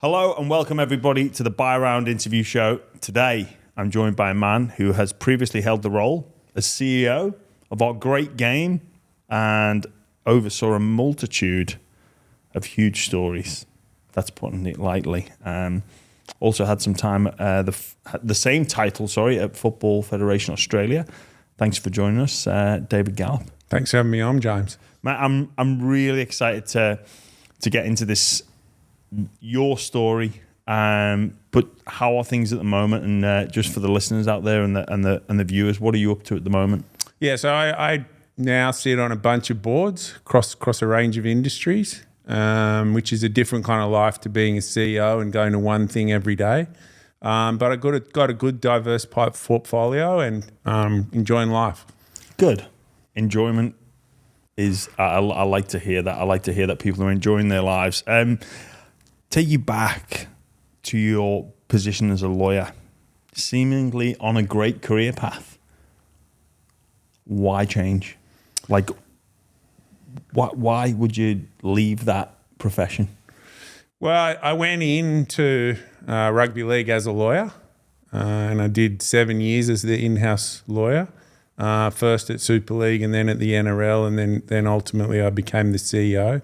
Hello and welcome everybody to the Buy Round interview show. Today, I'm joined by a man who has previously held the role as CEO of our great game and oversaw a multitude of huge stories. That's putting it lightly. Also had some time, the same title, at Football Federation Australia. Thanks for joining us, David Gallop. Thanks for having me on, James. Matt, I'm really excited to get into this, your story, but how are things at the moment? And just for the listeners out there and the viewers, what are you up to at the moment? Yeah, so I now sit on a bunch of boards across a range of industries, which is a different kind of life to being a CEO and going to one thing every day. But I got a good diverse portfolio and enjoying life. Good. Enjoyment is, I like to hear that. I like to hear that people are enjoying their lives. Take you back to your position as a lawyer, seemingly on a great career path. Why change? Like, why would you leave that profession? Well, I went into rugby league as a lawyer, and I did 7 years as the in-house lawyer, first at Super League and then at the NRL, and then ultimately I became the CEO.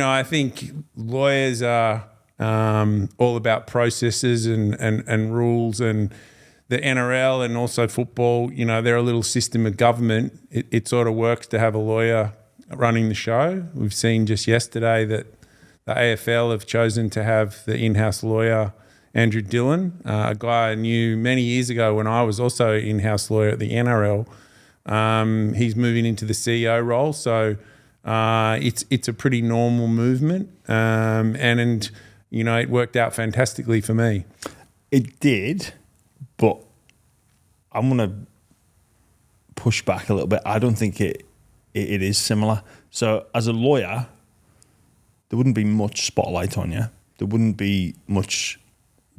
I think lawyers are all about processes and rules, and the NRL and also football, they're a little system of government. It sort of works to have a lawyer running the show. We've seen just yesterday that the AFL have chosen to have the in-house lawyer, Andrew Dillon, a guy I knew many years ago when I was also in-house lawyer at the NRL. He's moving into the CEO role, so it's a pretty normal movement, and it worked out fantastically for me. It did, but I'm going to push back a little bit. I don't think it is similar. So as a lawyer, there wouldn't be much spotlight on you. There wouldn't be much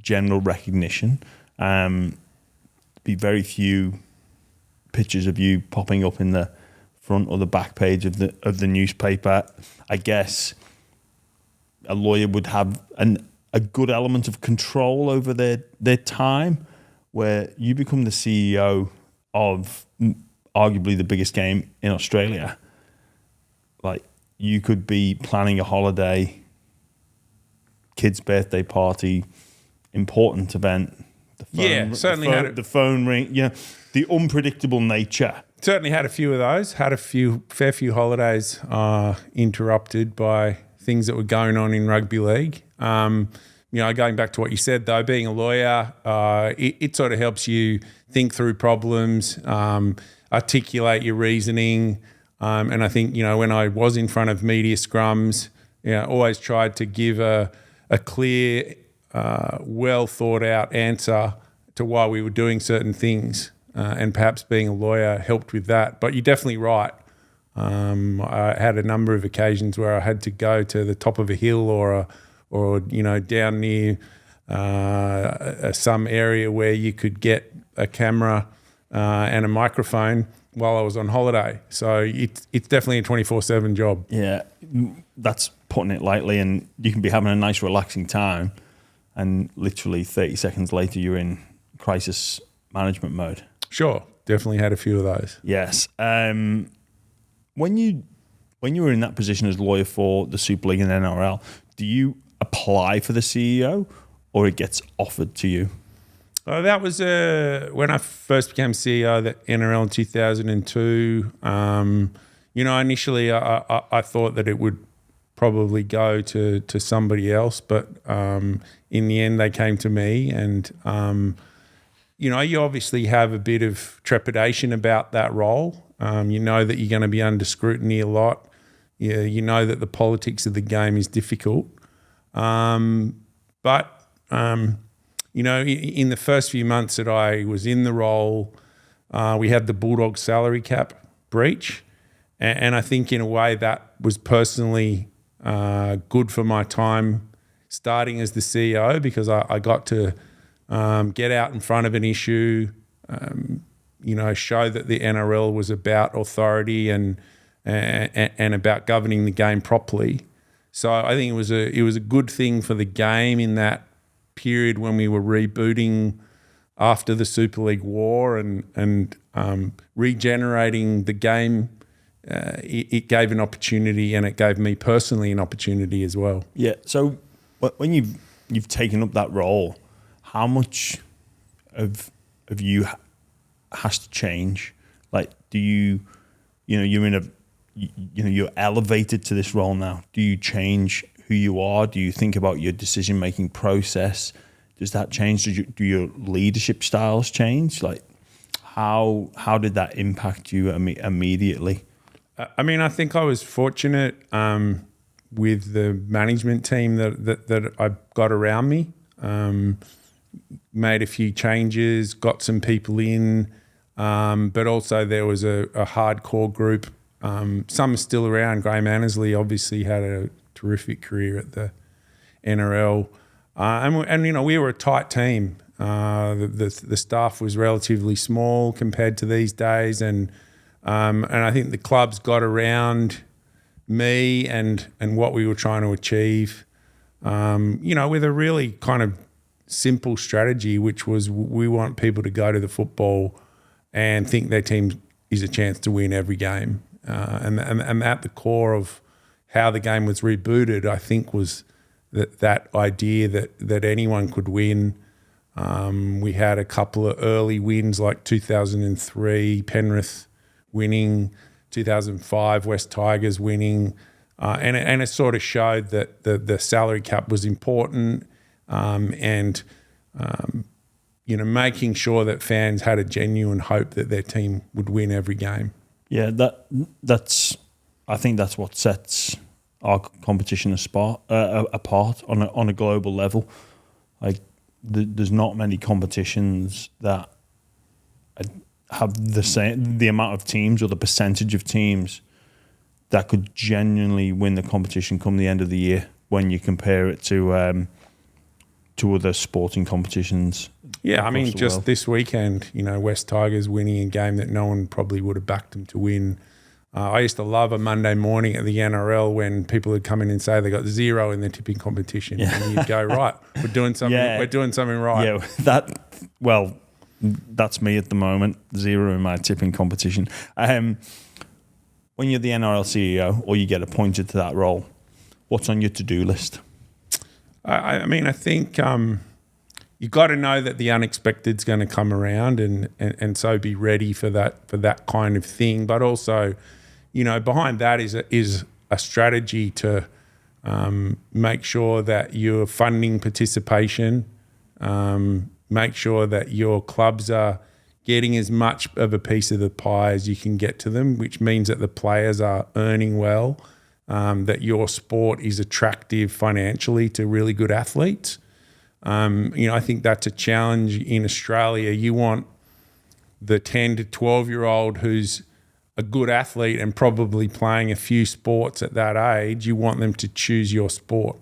general recognition. Be very few pictures of you popping up in the front or the back page of the newspaper. I guess a lawyer would have a good element of control over their time, where you become the CEO of arguably the biggest game in Australia. Like, you could be planning a holiday, kid's birthday party, important event. The phone ring. The unpredictable nature. Certainly had a few of those. Had a fair few holidays interrupted by things that were going on in rugby league. Going back to what you said though, being a lawyer, it sort of helps you think through problems, articulate your reasoning, and I think when I was in front of media scrums, always tried to give a clear, well thought out answer to why we were doing certain things. And perhaps being a lawyer helped with that. But you're definitely right. I had a number of occasions where I had to go to the top of a hill or down near some area where you could get a camera and a microphone while I was on holiday. So it's definitely a 24/7 job. Yeah, that's putting it lightly. And you can be having a nice relaxing time and literally 30 seconds later you're in crisis management mode. Sure, definitely had a few of those. Yes. When you were in that position as lawyer for the Super League and NRL, do you apply for the CEO or it gets offered to you? That was when I first became CEO of the NRL in 2002. Initially I thought that it would probably go to somebody else, but in the end they came to me, and you obviously have a bit of trepidation about that role. You know that you're going to be under scrutiny a lot. You know that the politics of the game is difficult. But in the first few months that I was in the role, we had the Bulldogs salary cap breach. And I think in a way that was personally good for my time starting as the CEO, because I got to get out in front of an issue, show that the NRL was about authority and about governing the game properly. So I think it was a good thing for the game in that period when we were rebooting after the Super League war and regenerating the game. It gave an opportunity, and it gave me personally an opportunity as well. Yeah. So when you've taken up that role, how much of you has to change? Like, do you're you're elevated to this role now. Do you change who you are? Do you think about your decision-making process? Does that change? Do your leadership styles change? Like, how did that impact you immediately? I mean, I think I was fortunate with the management team that I got around me. Made a few changes, got some people in, but also there was a hardcore group. Some are still around. Graham Annesley obviously had a terrific career at the NRL. And we were a tight team. The staff was relatively small compared to these days, and I think the clubs got around me and what we were trying to achieve. With a really kind of simple strategy, which was we want people to go to the football and think their team is a chance to win every game. And at the core of how the game was rebooted, I think was that idea that anyone could win. We had a couple of early wins like 2003, Penrith winning, 2005, West Tigers winning. And it sort of showed that the salary cap was important, and making sure that fans had a genuine hope that their team would win every game. Yeah, I think that's what sets our competition apart on a global level. Like, there's not many competitions that have the amount of teams or the percentage of teams that could genuinely win the competition come the end of the year when you compare it to other sporting competitions. Yeah, I mean, just this weekend, West Tigers winning a game that no one probably would have backed them to win. I used to love a Monday morning at the NRL when people would come in and say they got 0 in the tipping competition, and you'd go, right, we're doing something. Yeah. We're doing something right. Yeah, that's me at the moment, 0 in my tipping competition. When you're the NRL CEO or you get appointed to that role, what's on your to-do list? I mean, I think you got to know that the unexpected's going to come around, and so be ready for that kind of thing. But also, behind that is a strategy to make sure that you're funding participation, make sure that your clubs are getting as much of a piece of the pie as you can get to them, which means that the players are earning well, that your sport is attractive financially to really good athletes. I think that's a challenge in Australia. You want the 10 to 12-year-old who's a good athlete and probably playing a few sports at that age. You want them to choose your sport.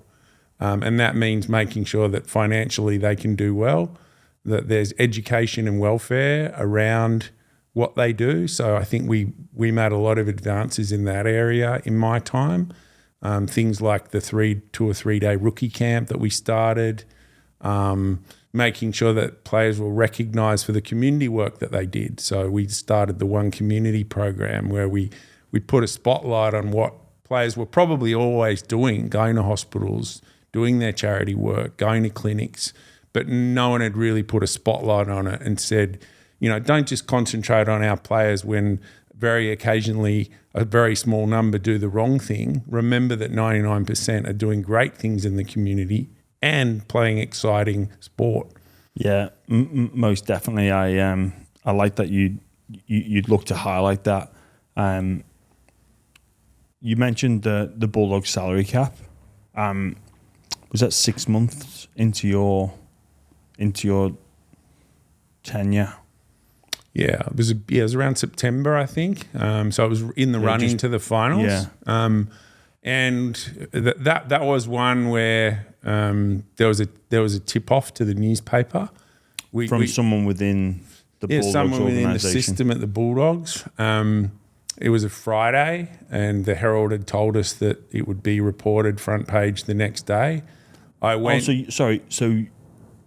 And that means making sure that financially they can do well, that there's education and welfare around what they do. So I think we made a lot of advances in that area in my time. Things like the 2 or 3 day rookie camp that we started, making sure that players were recognised for the community work that they did. So we started the One Community program where we put a spotlight on what players were probably always doing, going to hospitals, doing their charity work, going to clinics, but no one had really put a spotlight on it and said, don't just concentrate on our players when very occasionally a very small number do the wrong thing. Remember that 99% are doing great things in the community and playing exciting sport. Yeah, most definitely. I like that you'd look to highlight that. You mentioned the Bulldogs salary cap. Was that 6 months into your tenure? Yeah, it was around September, I think. So it was in the run into the finals. Yeah. And that was one where there was a tip off to the newspaper from someone within the Bulldogs someone within the organisation. system at the Bulldogs. It was a Friday, and the Herald had told us that it would be reported front page the next day. I went. So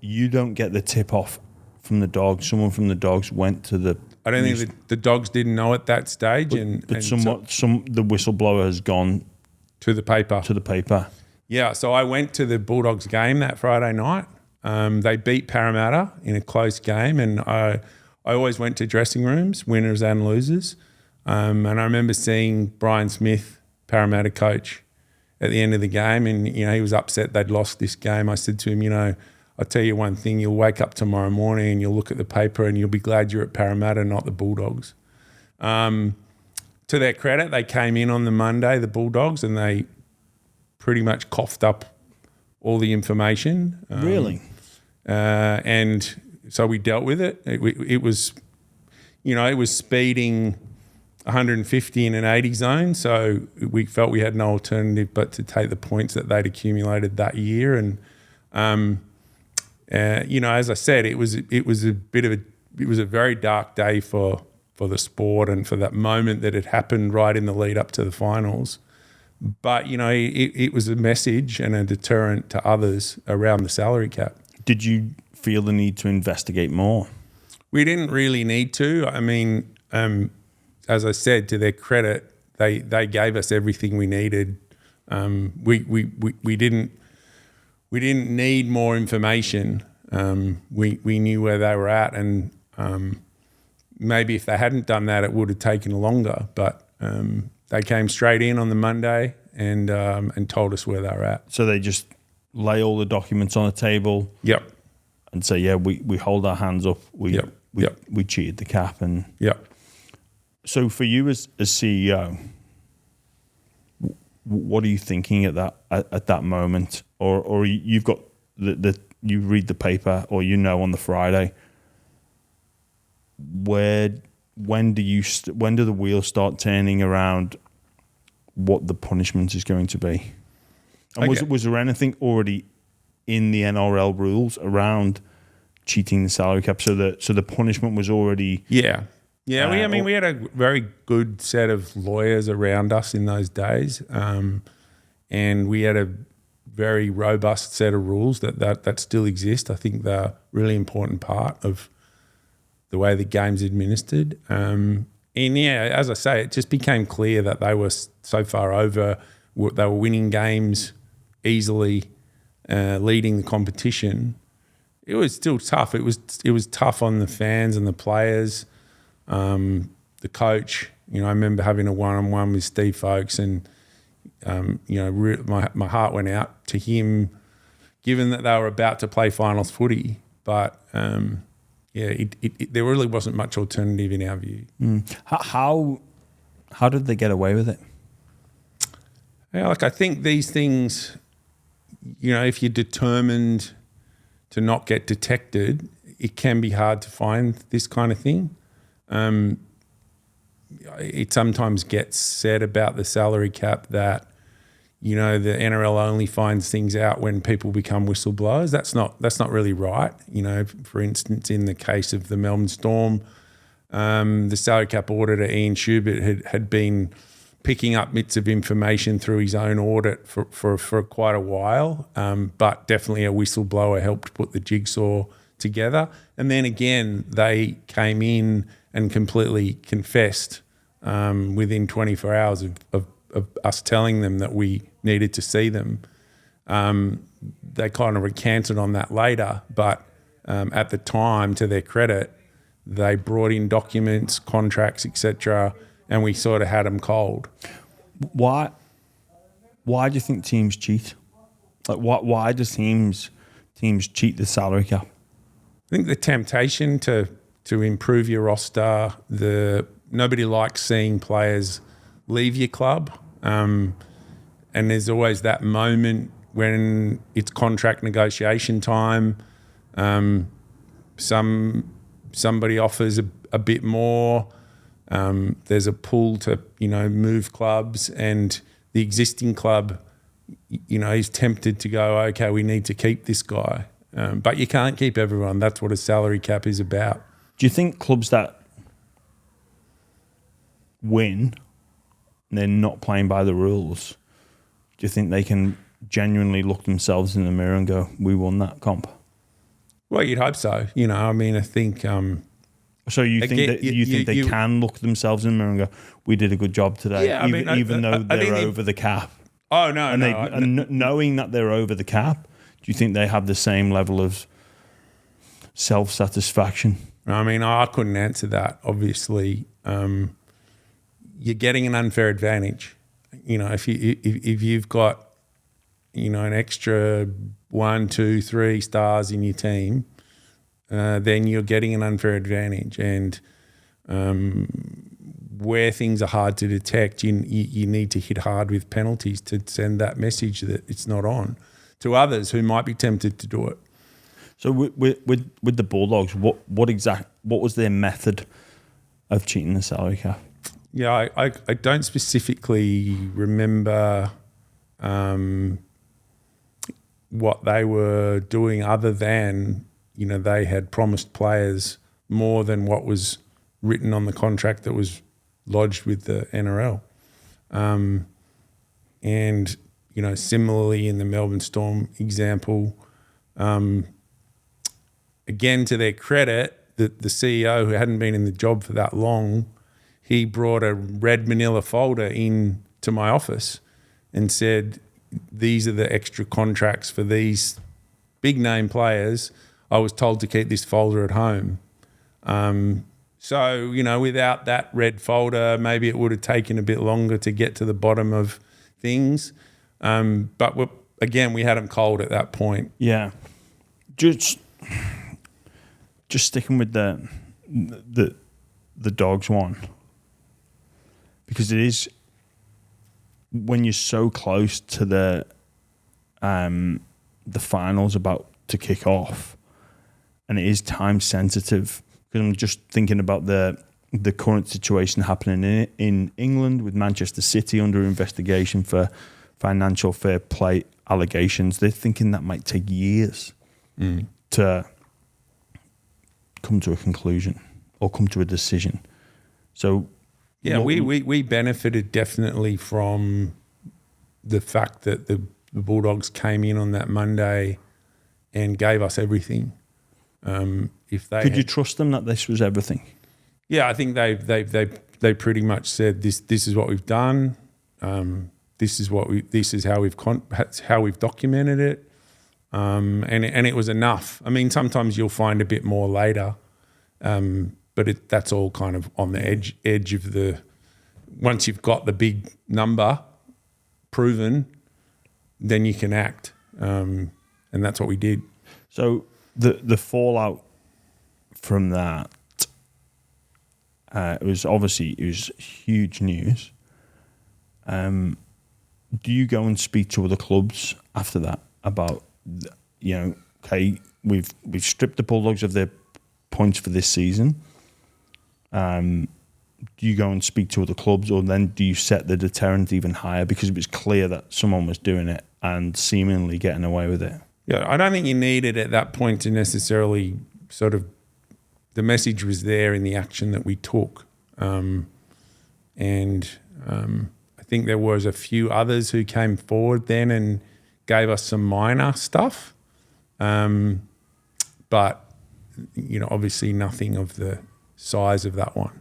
you don't get the tip off from the Dogs. Someone from the Dogs went to the. I don't think the Dogs didn't know at that stage, but the whistleblower has gone to the paper. To the paper. Yeah, so I went to the Bulldogs game that Friday night. They beat Parramatta in a close game, and I always went to dressing rooms, winners and losers. And I remember seeing Brian Smith, Parramatta coach, at the end of the game, and he was upset they'd lost this game. I said to him, I'll tell you one thing, you'll wake up tomorrow morning and you'll look at the paper and you'll be glad you're at Parramatta, not the Bulldogs. To their credit, they came in on the Monday, the Bulldogs, and they pretty much coughed up all the information. Really? And so we dealt with it. It was, it was speeding 150 in an 80 zone, so we felt we had no alternative but to take the points that they'd accumulated that year. And as I said, it was a very dark day for the sport and for that moment that had happened right in the lead up to the finals. But it was a message and a deterrent to others around the salary cap. Did you feel the need to investigate more? We didn't really need to. I mean, as I said, to their credit, they gave us everything we needed. We didn't need more information. We knew where they were at, and maybe if they hadn't done that, it would have taken longer. But they came straight in on the Monday and told us where they were at. So they just lay all the documents on the table. Yep. And say, yeah, we hold our hands up. We cheated the cap, and So for you as CEO, what are you thinking at that moment, or you've got you read the paper, or on the Friday, when do the wheels start turning around what the punishment is going to be? And was there anything already in the NRL rules around cheating the salary cap, so the punishment was already we had a very good set of lawyers around us in those days, and we had a very robust set of rules that still exist. I think they're a really important part of the way the game's administered. And as I say, it just became clear that they were so far over. They were winning games easily, leading the competition. It was still tough. It was tough on the fans and the players. The coach, I remember having a one-on-one with Steve Folkes, and my heart went out to him, given that they were about to play finals footy. But there really wasn't much alternative in our view. How did they get away with it? Yeah, I think these things, if you're determined to not get detected, it can be hard to find this kind of thing. It sometimes gets said about the salary cap that, the NRL only finds things out when people become whistleblowers. That's not really right. For instance, in the case of the Melbourne Storm, the salary cap auditor, Ian Schubert, had been picking up bits of information through his own audit for quite a while, but definitely a whistleblower helped put the jigsaw together. And then again, they came in and completely confessed within 24 hours of us telling them that we needed to see them. They kind of recanted on that later, but at the time, to their credit, they brought in documents, contracts, etc., and we sort of had them cold. Why do you think teams cheat? Why do teams cheat the salary cap? I think the temptation to improve your roster, nobody likes seeing players leave your club, and there's always that moment when it's contract negotiation time. Somebody offers a bit more. There's a pull to move clubs, and the existing club is tempted to go, okay, we need to keep this guy, but you can't keep everyone. That's what a salary cap is about. Do you think clubs that win, and they're not playing by the rules, do you think they can genuinely look themselves in the mirror and go, "We won that comp"? Well, you'd hope so. You know, I mean, I think. So you think that you think they can look themselves in the mirror and go, "We did a good job today," Yeah, even though they're over the cap. Oh no, and knowing that they're over the cap, do you think they have the same level of self-satisfaction? I mean, I couldn't answer that. Obviously, you're getting an unfair advantage. You know, if you've got, you know, an extra 1, 2, 3 stars in your team, then you're getting an unfair advantage. And where things are hard to detect, you need to hit hard with penalties to send that message that it's not on to others who might be tempted to do it. So with the Bulldogs, what was their method of cheating the salary cap? Yeah, I don't specifically remember what they were doing other than, you know, they had promised players more than what was written on the contract that was lodged with the NRL. And, you know, similarly in the Melbourne Storm example, again, to their credit, the CEO, who hadn't been in the job for that long, he brought a red manila folder in to my office and said, "These are the extra contracts for these big name players. I was told to keep this folder at home." So, you know, without that red folder, maybe it would have taken a bit longer to get to the bottom of things. But we had them cold at that point. Yeah. Just sticking with the Dogs one, because it is, when you're so close to the finals about to kick off, and it is time sensitive. Because I'm just thinking about the current situation happening in England with Manchester City under investigation for financial fair play allegations. They're thinking that might take years to come to a conclusion or come to a decision. So, yeah, we benefited definitely from the fact that the Bulldogs came in on that Monday and gave us everything. Could you trust them that this was everything? Yeah, I think they pretty much said this is what we've done. This is how we've documented it. And it was enough. I mean, sometimes you'll find a bit more later, but that's all kind of on the edge of the. Once you've got the big number proven, then you can act, and that's what we did. So the fallout from that, it was huge news. Do you go and speak to other clubs after that about, you know, okay, we've stripped the Bulldogs of their points for this season? Do you go and speak to other clubs, or then do you set the deterrent even higher because it was clear that someone was doing it and seemingly getting away with it? Yeah, I don't think you needed at that point to necessarily sort of, the message was there in the action that we took. I think there was a few others who came forward then and gave us some minor stuff. But, you know, obviously nothing of the size of that one.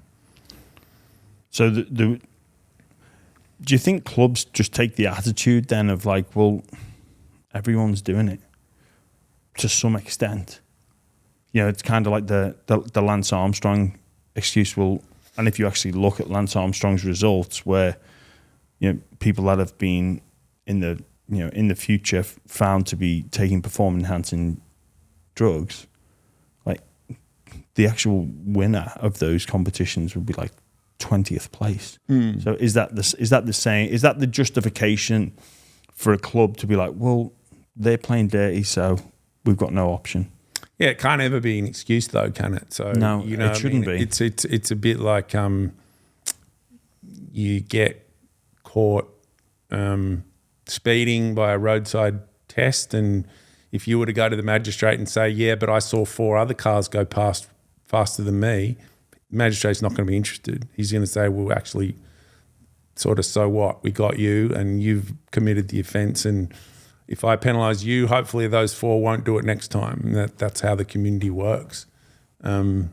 So do you think clubs just take the attitude then of like, well, everyone's doing it to some extent? You know, it's kind of like the Lance Armstrong excuse. Well, and if you actually look at Lance Armstrong's results, where, you know, people that have been in the future found to be taking performance enhancing drugs, like the actual winner of those competitions would be like 20th place. So is that the justification for a club to be like, well, they're playing dirty, so we've got no option? Yeah, it can't ever be an excuse though, can it? So no, you know, it shouldn't be. It's a bit like you get caught speeding by a roadside test, and if you were to go to the magistrate and say, yeah, but I saw 4 other cars go past faster than me, magistrate's not going to be interested. He's going to say, well, actually, sort of, so what? We got you and you've committed the offence, and if I penalise you, hopefully those 4 won't do it next time. And that's how the community works. That's,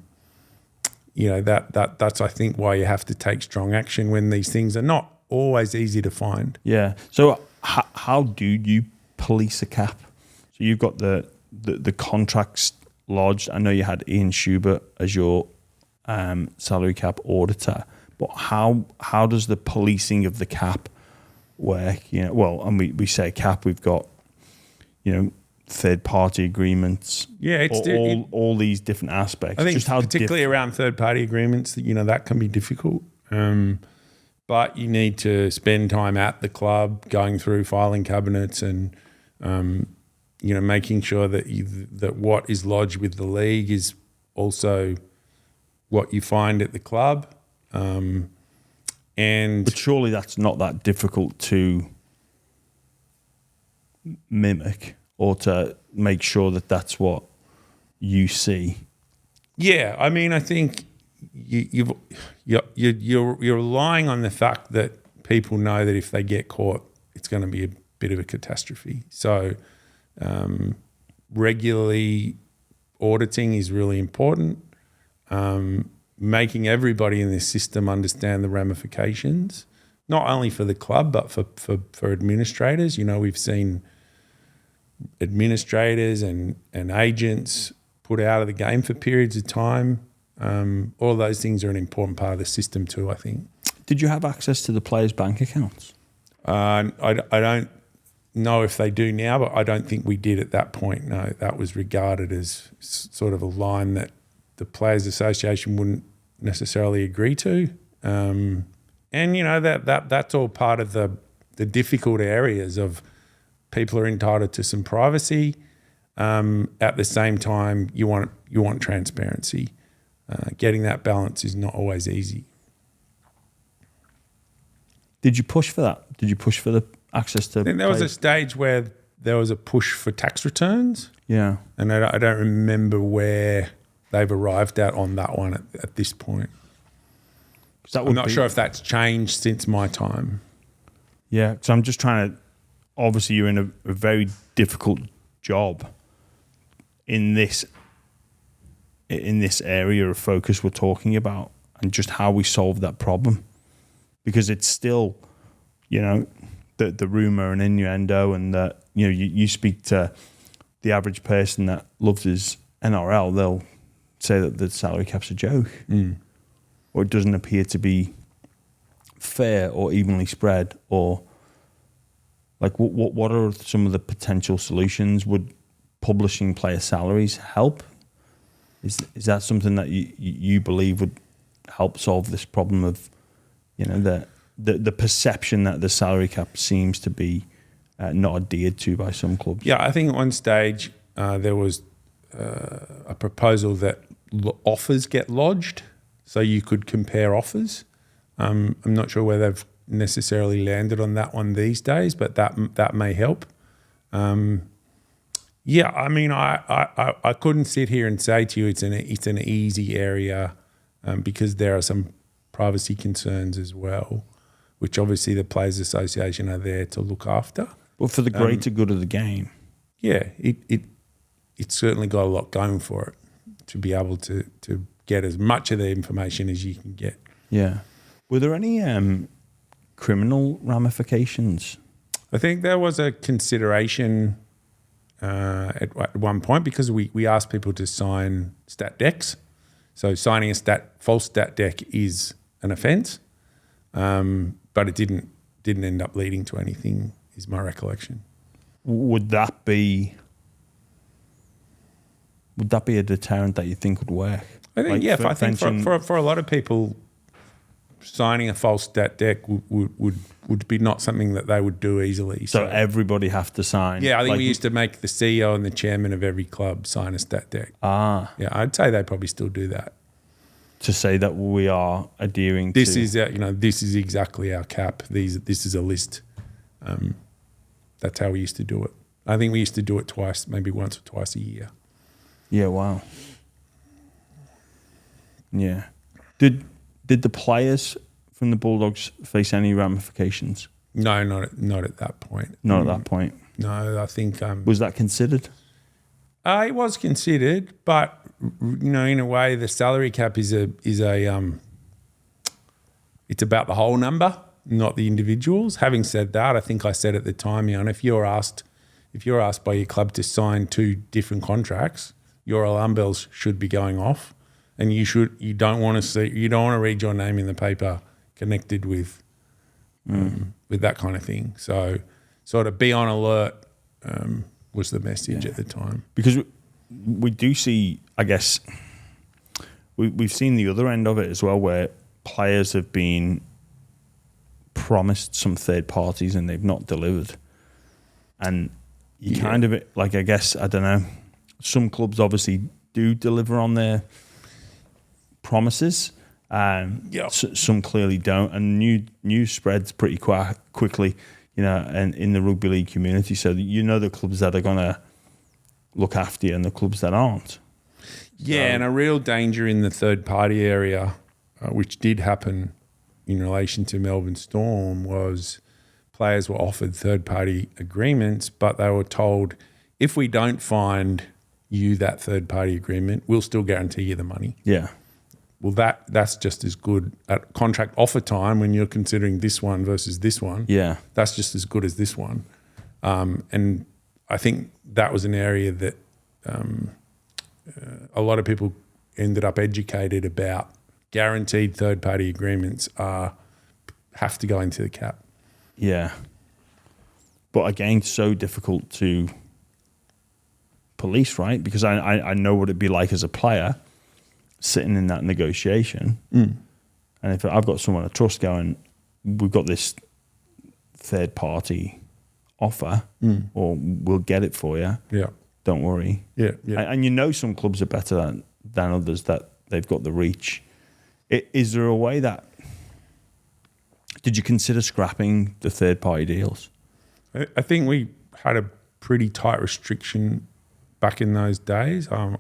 I think, why you have to take strong action when these things are not always easy to find. Yeah. So how do you police a cap? So you've got the contracts lodged. I know you had Ian Schubert as your salary cap auditor, but how does the policing of the cap work? And we say cap, we've got, third party agreements. Yeah, it's all these different aspects. I think particularly around third party agreements, that can be difficult. But you need to spend time at the club, going through filing cabinets, and making sure that what is lodged with the league is also what you find at the club. But surely that's not that difficult to mimic or to make sure that that's what you see. Yeah, I mean, I think you're relying on the fact that people know that if they get caught, it's going to be a bit of a catastrophe. So regularly auditing is really important. Making everybody in this system understand the ramifications, not only for the club but for administrators. We've seen administrators and agents put out of the game for periods of time. All those things are an important part of the system too, I think. Did you have access to the players' bank accounts? I don't know if they do now, but I don't think we did at that point. No, that was regarded as sort of a line that the Players Association wouldn't necessarily agree to. That's all part of the difficult areas of people are entitled to some privacy. At the same time, you want transparency. Getting that balance is not always easy. Did you push for that? Did you push for the access to? I think there was a stage where there was a push for tax returns. Yeah, and I don't remember where they've arrived at on that one at this point. I'm not sure if that's changed since my time. Yeah, so I'm just trying to. Obviously, you're in a very difficult job in this area of focus we're talking about, and just how we solve that problem, because it's still, the rumor and innuendo, and that you speak to the average person that loves his NRL, they'll say that the salary cap's a joke, or it doesn't appear to be fair or evenly spread, or like what are some of the potential solutions? Would publishing player salaries help? Is that something that you believe would help solve this problem of the perception that the salary cap seems to be not adhered to by some clubs? Yeah, I think at one stage there was a proposal that offers get lodged, so you could compare offers. I'm not sure where they've necessarily landed on that one these days, but that may help. Yeah, I mean, I couldn't sit here and say to you it's an easy area because there are some privacy concerns as well, which obviously the Players Association are there to look after. Well, for the greater good of the game. Yeah, it's certainly got a lot going for it to be able to get as much of the information as you can get. Yeah. Were there any criminal ramifications? I think there was a consideration at one point because we asked people to sign stat decks. So signing a false stat deck is an offence, but it didn't end up leading to anything, is my recollection. Would that be a deterrent that you think would work? I think, I think for a lot of people, signing a false stat deck would be not something that they would do easily. So everybody have to sign? Yeah, I think we used to make the CEO and the chairman of every club sign a stat deck. Ah. Yeah, I'd say they probably still do that. To say that we are adhering this to... This is exactly our cap. This is a list. That's how we used to do it. I think we used to do it twice, maybe once or twice a year. Yeah, wow. Yeah. Did the players from the Bulldogs face any ramifications? No, not at that point. Not at that point. No, I think Was that considered? it was considered, but in a way, the salary cap is it's about the whole number, not the individuals. Having said that, I think I said at the time, if you're asked by your club to sign 2 different contracts, your alarm bells should be going off, and you don't want to read your name in the paper connected with that kind of thing. So, sort of be on alert was the message at the time. Because we do see, I guess, we've seen the other end of it as well, where players have been promised some third parties and they've not delivered. And you kind of, like, I guess, I don't know, some clubs obviously do deliver on their promises. Some clearly don't. And news spreads pretty quickly, and in the rugby league community. So the clubs that are going to look after you and the clubs that aren't. Yeah, and a real danger in the third party area, which did happen in relation to Melbourne Storm, was players were offered third party agreements, but they were told, if we don't find you that third party agreement, we'll still guarantee you the money. Yeah. Well, that's just as good at contract offer time when you're considering this one versus this one. Yeah. That's just as good as this one. And I think that was an area that a lot of people ended up educated about. Guaranteed third-party agreements have to go into the cap. Yeah. But again, so difficult to police, right? Because I know what it'd be like as a player sitting in that negotiation. And if I've got someone I trust going, we've got this third-party offer, or we'll get it for you. Yeah. Don't worry. Yeah. And some clubs are better than others, that they've got the reach. Is there a way that... Did you consider scrapping the third-party deals? I think we had a pretty tight restriction back in those days. I'm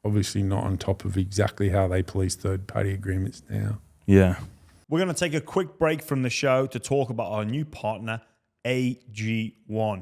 obviously not on top of exactly how they police third-party agreements now. Yeah. We're going to take a quick break from the show to talk about our new partner, AG1.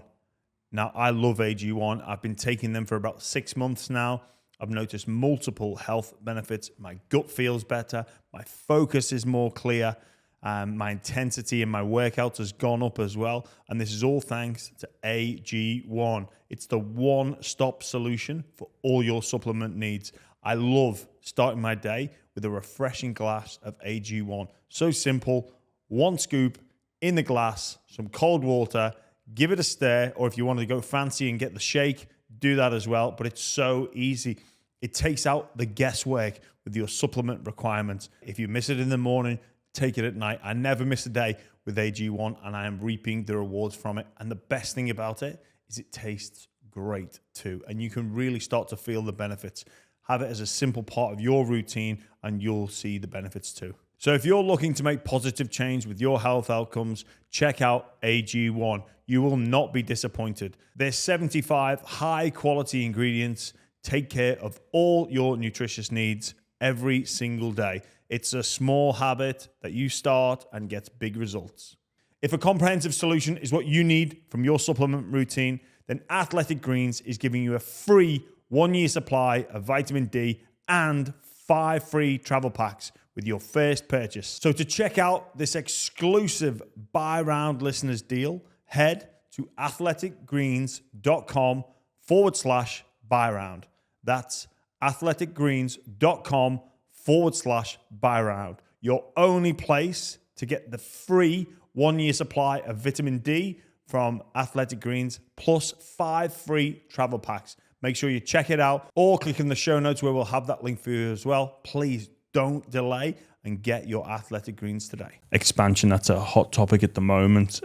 Now, I love AG1. I've been taking them for about 6 months now. I've noticed multiple health benefits. My gut feels better. My focus is more clear. My intensity in my workouts has gone up as well. And this is all thanks to AG1. It's the one-stop solution for all your supplement needs. I love starting my day with a refreshing glass of AG1. So simple. 1 scoop in the glass, some cold water, give it a stir, or if you want to go fancy and get the shake, do that as well. But it's so easy. It takes out the guesswork with your supplement requirements. If you miss it in the morning, take it at night. I never miss a day with AG1, and I am reaping the rewards from it. And the best thing about it is it tastes great too. And you can really start to feel the benefits. Have it as a simple part of your routine, and you'll see the benefits too. So if you're looking to make positive change with your health outcomes, check out AG1. You will not be disappointed. There's 75 high-quality ingredients. Take care of all your nutritious needs every single day. It's a small habit that you start and gets big results. If a comprehensive solution is what you need from your supplement routine, then Athletic Greens is giving you a free 1-year supply of vitamin D and 5 free travel packs with your first purchase. So to check out this exclusive buy round listeners deal, head to athleticgreens.com/buy round. That's athleticgreens.com/buy round. Your only place to get the free 1-year supply of vitamin D from Athletic Greens, plus 5 free travel packs. Make sure you check it out, or click in the show notes where we'll have that link for you as well. Please don't delay and get your Athletic Greens today. Expansion, that's a hot topic at the moment.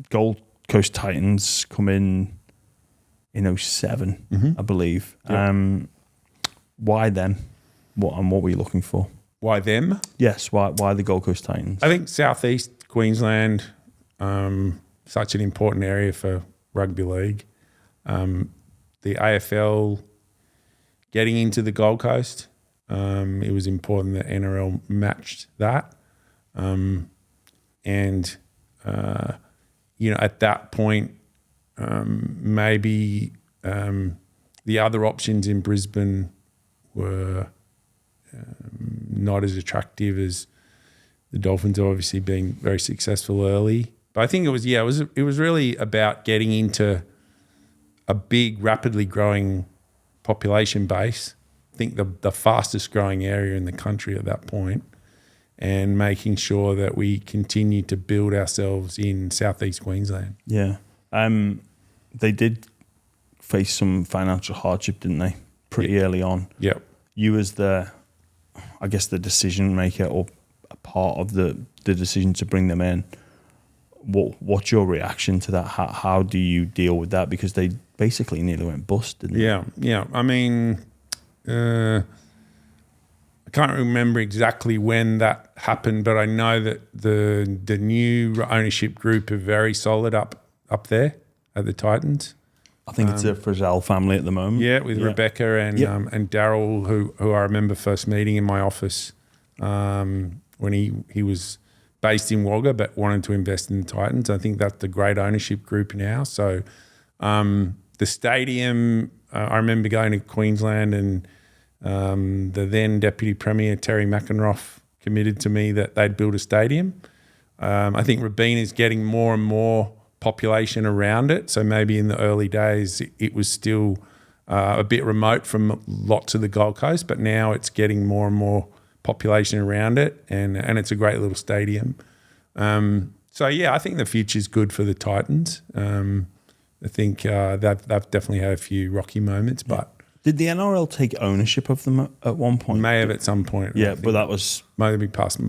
Gold Coast Titans come in 07, I believe. Yep. Why them? What were you looking for? Why them? Yes, why the Gold Coast Titans? I think Southeast Queensland, such an important area for rugby league. The AFL getting into the Gold Coast It was important that NRL matched that. At that point, maybe the other options in Brisbane were not as attractive as the Dolphins have obviously been very successful early. But I think it was really about getting into a big, rapidly growing population base. I think the fastest growing area in the country at that point, and making sure that we continue to build ourselves in southeast Queensland. Yeah. They did face some financial hardship, didn't they? Pretty early on. Yep. You as the decision maker or a part of the decision to bring them in, what's your reaction to that? How do you deal with that? Because they basically nearly went bust, didn't they? Yeah. I mean, I can't remember exactly when that happened, but I know that the new ownership group are very solid up there at the Titans. I think it's a Frizzell family at the moment. Yeah, with Rebecca and Daryl, who I remember first meeting in my office when he was based in Wagga but wanted to invest in the Titans. I think that's the great ownership group now. So the stadium, I remember going to Queensland and the then Deputy Premier, Terry McEnroe, committed to me that they'd build a stadium. I think Robina's getting more and more population around it. So maybe in the early days it was still a bit remote from lots of the Gold Coast, but now it's getting more and more population around it, and it's a great little stadium. I think the future's good for the Titans. I think they've definitely had a few rocky moments, but... Did the NRL take ownership of them at one point? May have at some point. Yeah, but that was... Maybe past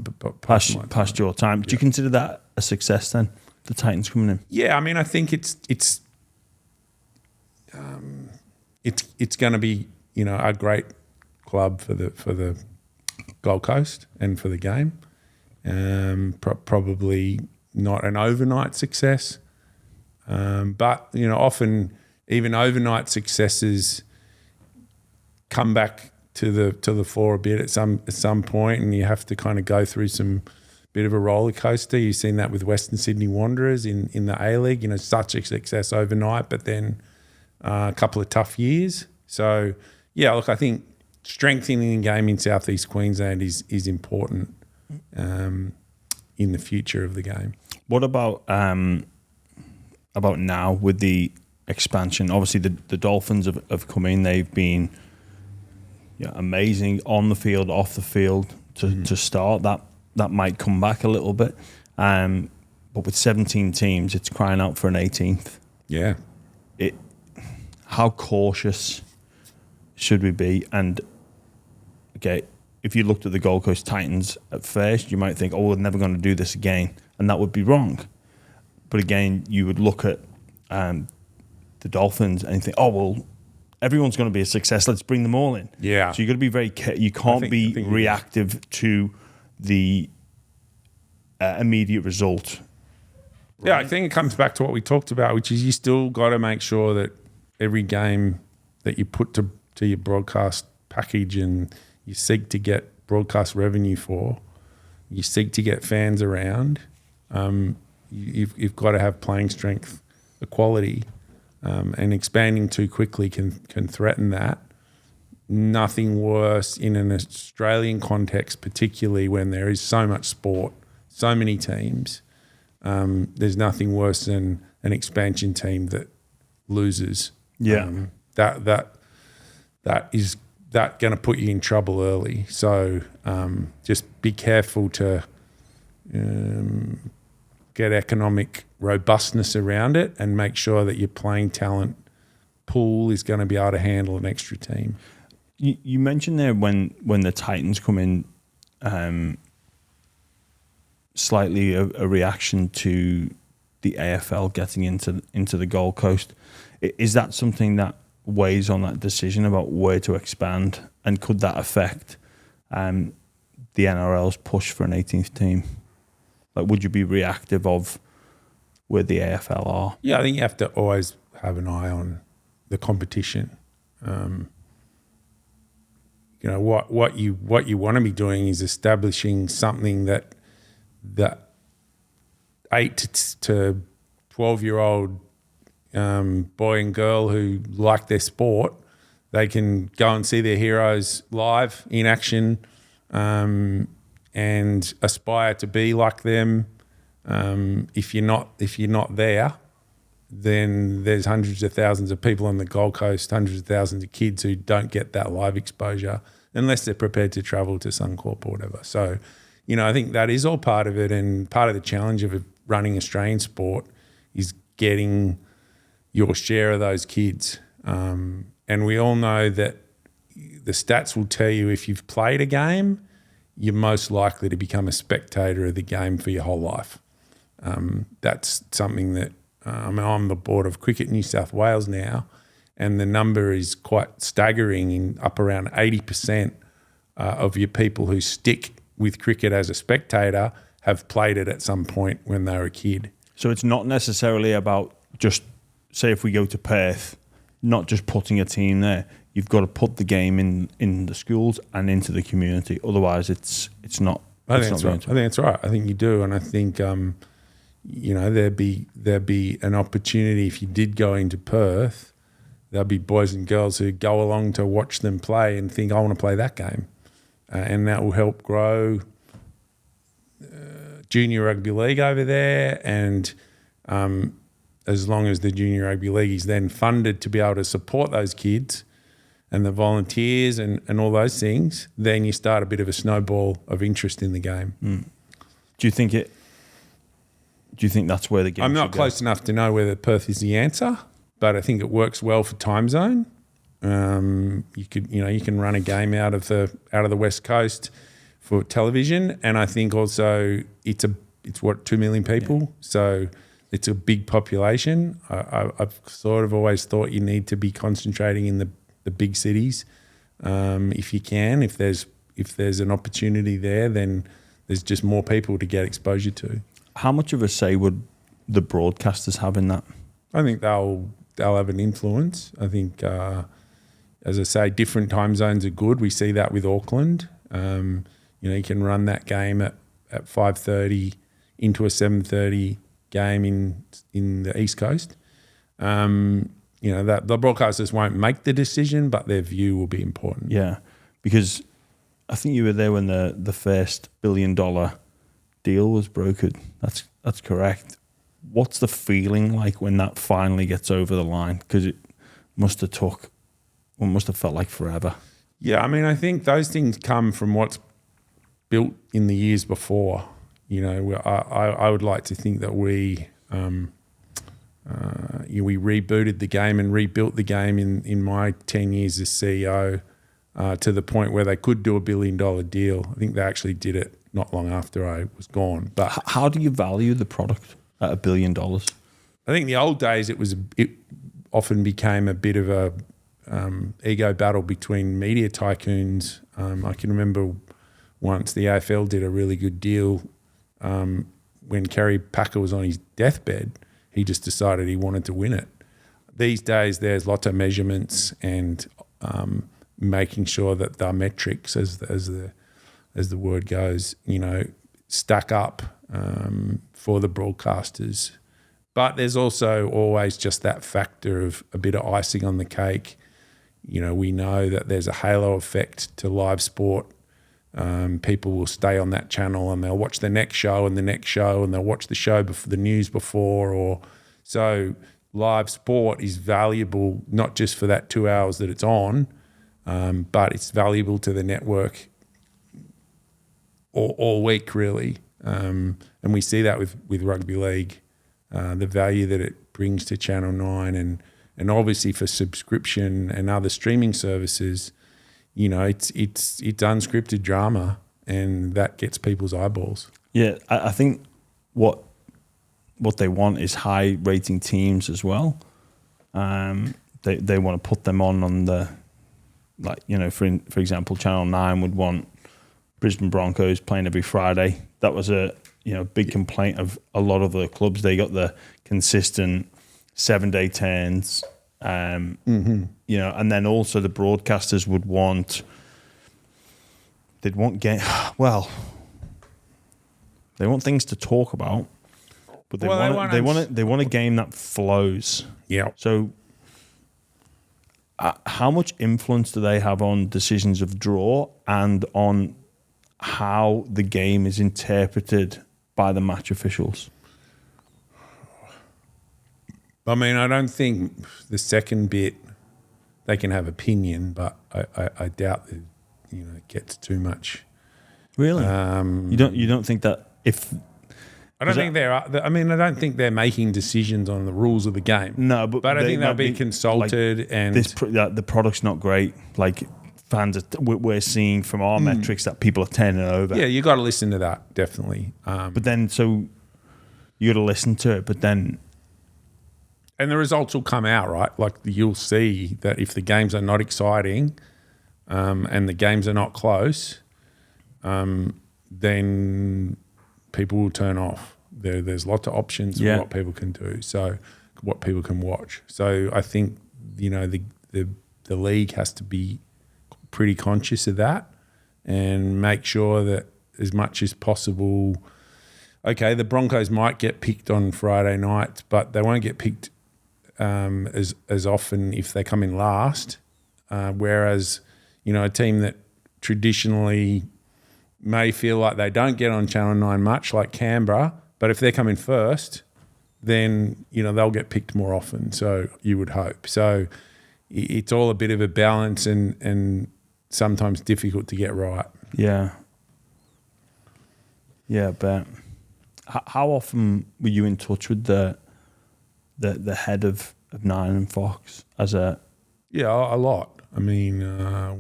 your time. Do you consider that a success then, the Titans coming in? Yeah, I mean, I think it's going to be, a great club for the Gold Coast and for the game. Probably not an overnight success, but often even overnight successes come back to the fore a bit at some point, and you have to kind of go through some bit of a roller coaster. You've seen that with Western Sydney Wanderers in the A-League. Such a success overnight, but then a couple of tough years. So yeah, look, I think strengthening the game in southeast Queensland is important in the future of the game. What about now with the expansion? Obviously, the Dolphins have come in. They've been amazing on the field, off the field to start. That might come back a little bit. But with 17 teams, it's crying out for an 18th. Yeah. How cautious should we be? And, okay, if you looked at the Gold Coast Titans at first, you might think, we're never going to do this again. And that would be wrong. But again, you would look at the Dolphins and think, everyone's going to be a success. Let's bring them all in. Yeah. So you've got to be very careful. You can't be reactive to the immediate result. Right? Yeah, I think it comes back to what we talked about, which is you still got to make sure that every game that you put to your broadcast package and you seek to get broadcast revenue for, you seek to get fans around, you've got to have playing strength equality, and expanding too quickly can threaten that. Nothing worse in an Australian context, particularly when there is so much sport, so many teams. There's nothing worse than an expansion team that loses. Yeah, that is going to put you in trouble early. So just be careful to get economic robustness around it and make sure that your playing talent pool is going to be able to handle an extra team. You mentioned there when the Titans come in, slightly a reaction to the AFL getting into the Gold Coast. Is that something that weighs on that decision about where to expand, and could that affect the NRL's push for an 18th team? Like, would you be reactive of where the AFL are? Yeah, I think you have to always have an eye on the competition. what you want to be doing is establishing something that 8 to 12-year-old boy and girl who like their sport, they can go and see their heroes live in action and aspire to be like them. If you're not there, then there's hundreds of thousands of people on the Gold Coast, hundreds of thousands of kids who don't get that live exposure unless they're prepared to travel to Suncorp or whatever. So, I think that is all part of it, and part of the challenge of running Australian sport is getting your share of those kids. And we all know that the stats will tell you if you've played a game, you're most likely to become a spectator of the game for your whole life. That's something that I'm on the board of Cricket New South Wales now, and the number is quite staggering. In up around 80% of your people who stick with cricket as a spectator have played it at some point when they were a kid. So it's not necessarily about just, say if we go to Perth, not just putting a team there. You've got to put the game in the schools and into the community. Otherwise, it's not. I think that's right. I think you do, and I think there'd be an opportunity if you did go into Perth. There'll be boys and girls who go along to watch them play and think, I want to play that game, and that will help grow junior rugby league over there. And as long as the junior rugby league is then funded to be able to support those kids and the volunteers and all those things, then you start a bit of a snowball of interest in the game. Do you think that's where the game I'm not close enough to know whether Perth is the answer, but I think it works well for time zone. You can run a game out of the West Coast for television, and I think also it's 2 million people, so it's a big population. I've sort of always thought you need to be concentrating in the big cities if you can. If there's an opportunity there, then there's just more people to get exposure to. How much of a say would the broadcasters have in that? I think they'll have an influence. I think, as I say, different time zones are good. We see that with Auckland. You can run that game at 5:30 into a 7:30 game in the East Coast. That the broadcasters won't make the decision, but their view will be important. Yeah, because I think you were there when the first $1 billion deal was brokered. That's correct. What's the feeling like when that finally gets over the line? Because it must have felt like forever. Yeah, I mean, I think those things come from what's built in the years before. I would like to think that we rebooted the game and rebuilt the game in my 10 years as CEO to the point where they could do $1 billion deal. I think they actually did it not long after I was gone. But how do you value the product at $1 billion? I think in the old days it often became a bit of a ego battle between media tycoons. I can remember once the AFL did a really good deal when Kerry Packer was on his deathbed. He just decided he wanted to win it. These days there's lots of measurements and making sure that the metrics, as the word goes, stack up for the broadcasters. But there's also always just that factor of a bit of icing on the cake. We know that there's a halo effect to live sport. People will stay on that channel and they'll watch the next show and the next show, and they'll watch the show before the news before. So live sport is valuable not just for that 2 hours that it's on, but it's valuable to the network all week really. And we see that with rugby league, the value that it brings to Channel 9 and obviously for subscription and other streaming services. It's unscripted drama, and that gets people's eyeballs. Yeah, I think what they want is high rating teams as well. They want to put them on the, for example, Channel 9 would want Brisbane Broncos playing every Friday. That was a big complaint of a lot of the clubs. They got the consistent 7-day turns. And then also the broadcasters would want they'd want they want things to talk about, but they want a game that flows. Yeah. So, how much influence do they have on decisions of draw and on how the game is interpreted by the match officials? I mean, I don't think the second bit they can have opinion, but I doubt that it gets too much. Really, you don't think that if I don't think I don't think they're making decisions on the rules of the game. No, but I think they'll be consulted and the product's not great. Like fans, we're seeing from our metrics that people are turning over. Yeah, you got to listen to that definitely. But then, so you got to listen to it. But then, and the results will come out, right? Like you'll see that if the games are not exciting, and the games are not close, then people will turn off. There's lots of options for what people can do, so what people can watch. So I think the league has to be pretty conscious of that and make sure that as much as possible. Okay, the Broncos might get picked on Friday night, but they won't get picked as often if they come in last. Whereas a team that traditionally may feel like they don't get on Channel 9 much, like Canberra, but if they're coming first, then, they'll get picked more often, so you would hope. So it's all a bit of a balance and sometimes difficult to get right. Yeah. Yeah, but how often were you in touch with the head of Nine and Fox as a... Yeah, a lot. I mean,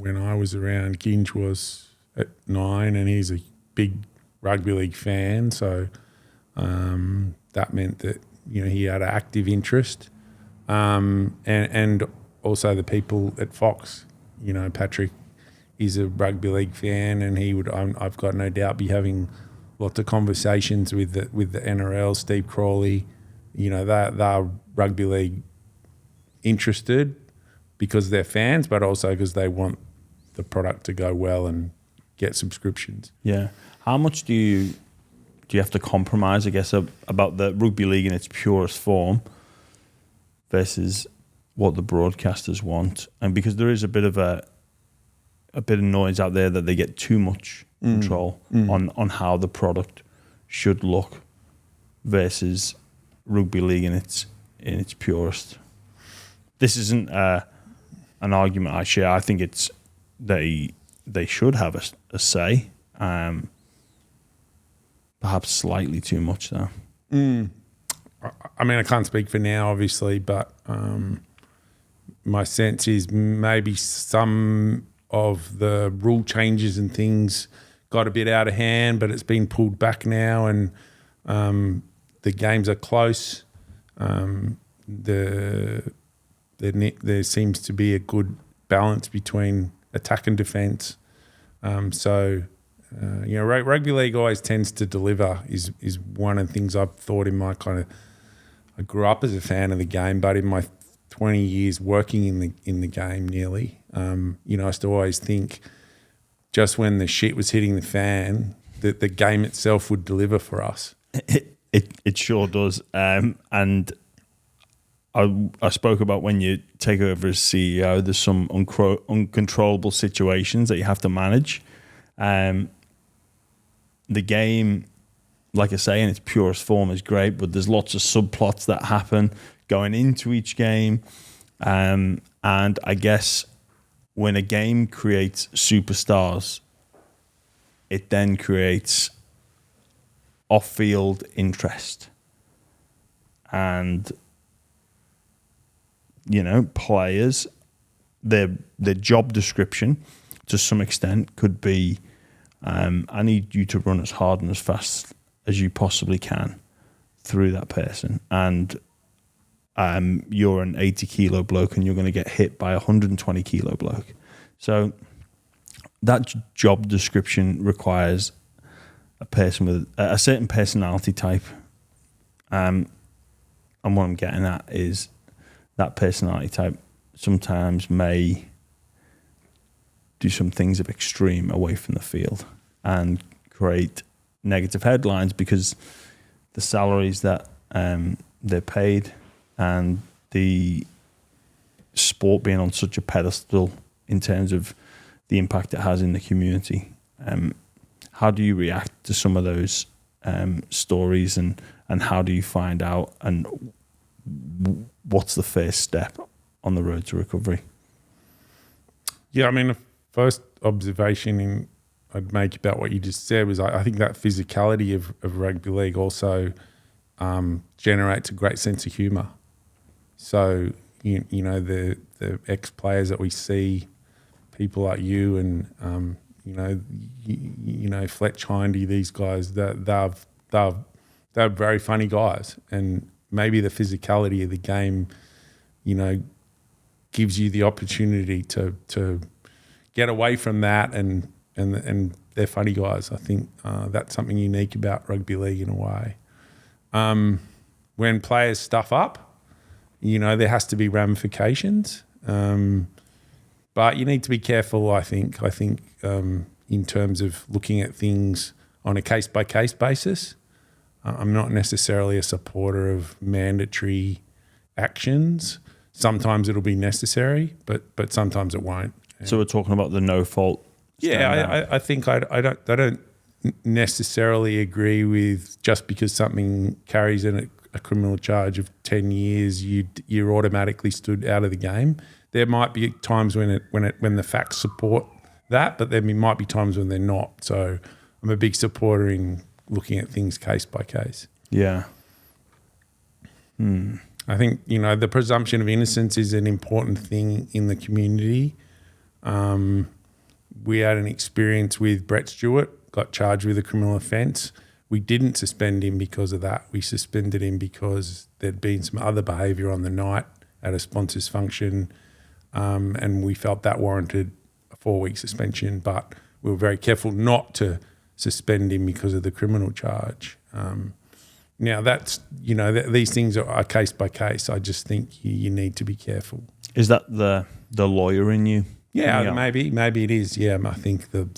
when I was around, Ginge was at Nine, and he's a big rugby league fan, so that meant that he had an active interest, and also the people at Fox. Patrick is a rugby league fan, and he would. I've got no doubt be having lots of conversations with the NRL. Steve Crawley, they're rugby league interested because they're fans, but also because they want the product to go well and get subscriptions. Yeah. How much do you have to compromise, I guess, about the rugby league in its purest form versus what the broadcasters want? And because there is a bit of noise out there that they get too much control on how the product should look versus rugby league in its purest. This isn't an argument I share. I think it's they should have a say. Perhaps slightly too much, though. I mean, I can't speak for now, obviously, but my sense is maybe some of the rule changes and things got a bit out of hand, but it's been pulled back now, and the games are close. There seems to be a good balance between attack and defence. Rugby league always tends to deliver is one of the things I've thought in my I grew up as a fan of the game, but in my 20 years working in the game nearly, I used to always think just when the shit was hitting the fan, that the game itself would deliver for us. It sure does. And I spoke about when you take over as CEO, there's some uncontrollable situations that you have to manage. The game, like I say, in its purest form is great, but there's lots of subplots that happen going into each game. And I guess when a game creates superstars, it then creates off-field interest. And, players, their job description to some extent could be, I need you to run as hard and as fast as you possibly can through that person. And you're an 80-kilo bloke and you're going to get hit by a 120-kilo bloke. So that job description requires a person with a certain personality type. And what I'm getting at is that personality type sometimes may do some things of extreme away from the field and create negative headlines because the salaries that they're paid and the sport being on such a pedestal in terms of the impact it has in the community. How do you react to some of those stories and how do you find out and what's the first step on the road to recovery? Yeah, I mean, the first observation I'd make about what you just said was I think that physicality of rugby league also generates a great sense of humour. So, you know, the ex-players that we see, people like you and, you know, Fletch Hindy, these guys, they're very funny guys. And maybe the physicality of the game, you know, gives you the opportunity to get away from that and they're funny guys. I think that's something unique about rugby league in a way. When players stuff up, you know, there has to be ramifications. But you need to be careful, I think, in terms of looking at things on a case-by-case basis. I'm not necessarily a supporter of mandatory actions. Sometimes it'll be necessary, but sometimes it won't. So we're talking about the no fault. Yeah, I think I don't necessarily agree with just because something carries in a criminal charge of 10 years, you're automatically stood out of the game. There might be times when the facts support that, but there might be times when they're not. So I'm a big supporter in looking at things case by case. Yeah. I think, you know, the presumption of innocence is an important thing in the community. We had an experience with Brett Stewart, got charged with a criminal offence. We didn't suspend him because of that. We suspended him because there'd been some other behaviour on the night at a sponsors function, and we felt that warranted a 4-week suspension, but we were very careful not to suspend him because of the criminal charge. Now that's, you know, these things are case by case. I just think you need to be careful. Is that the lawyer in you? Yeah, maybe it is. Yeah, I think the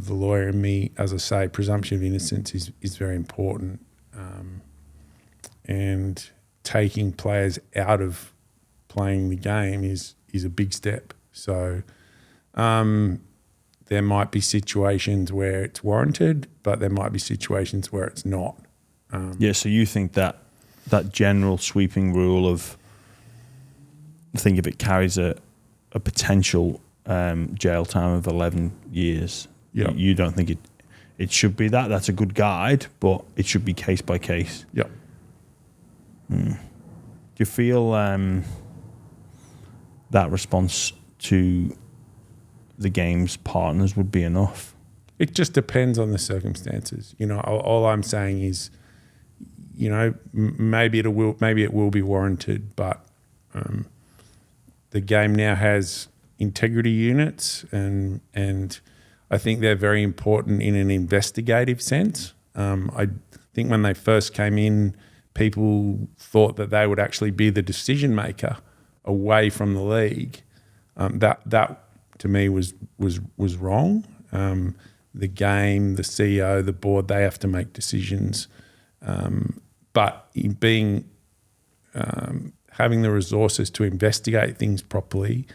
lawyer in me, as I say, presumption of innocence is very important, and taking players out of playing the game is a big step. So there might be situations where it's warranted, but there might be situations where it's not. So you think that general sweeping rule of, I think if it carries a potential jail time of 11 years, you don't think it should be that? That's a good guide, but it should be case by case. Yep. Do you feel that response to the game's partners would be enough? It just depends on the circumstances. You know, all I'm saying is, you know, maybe it will be warranted, but the game now has integrity units, and I think they're very important in an investigative sense. I think when they first came in, people thought that they would actually be the decision maker away from the league. That to me was wrong. The game, the CEO, the board, they have to make decisions. But in being having the resources to investigate things properly,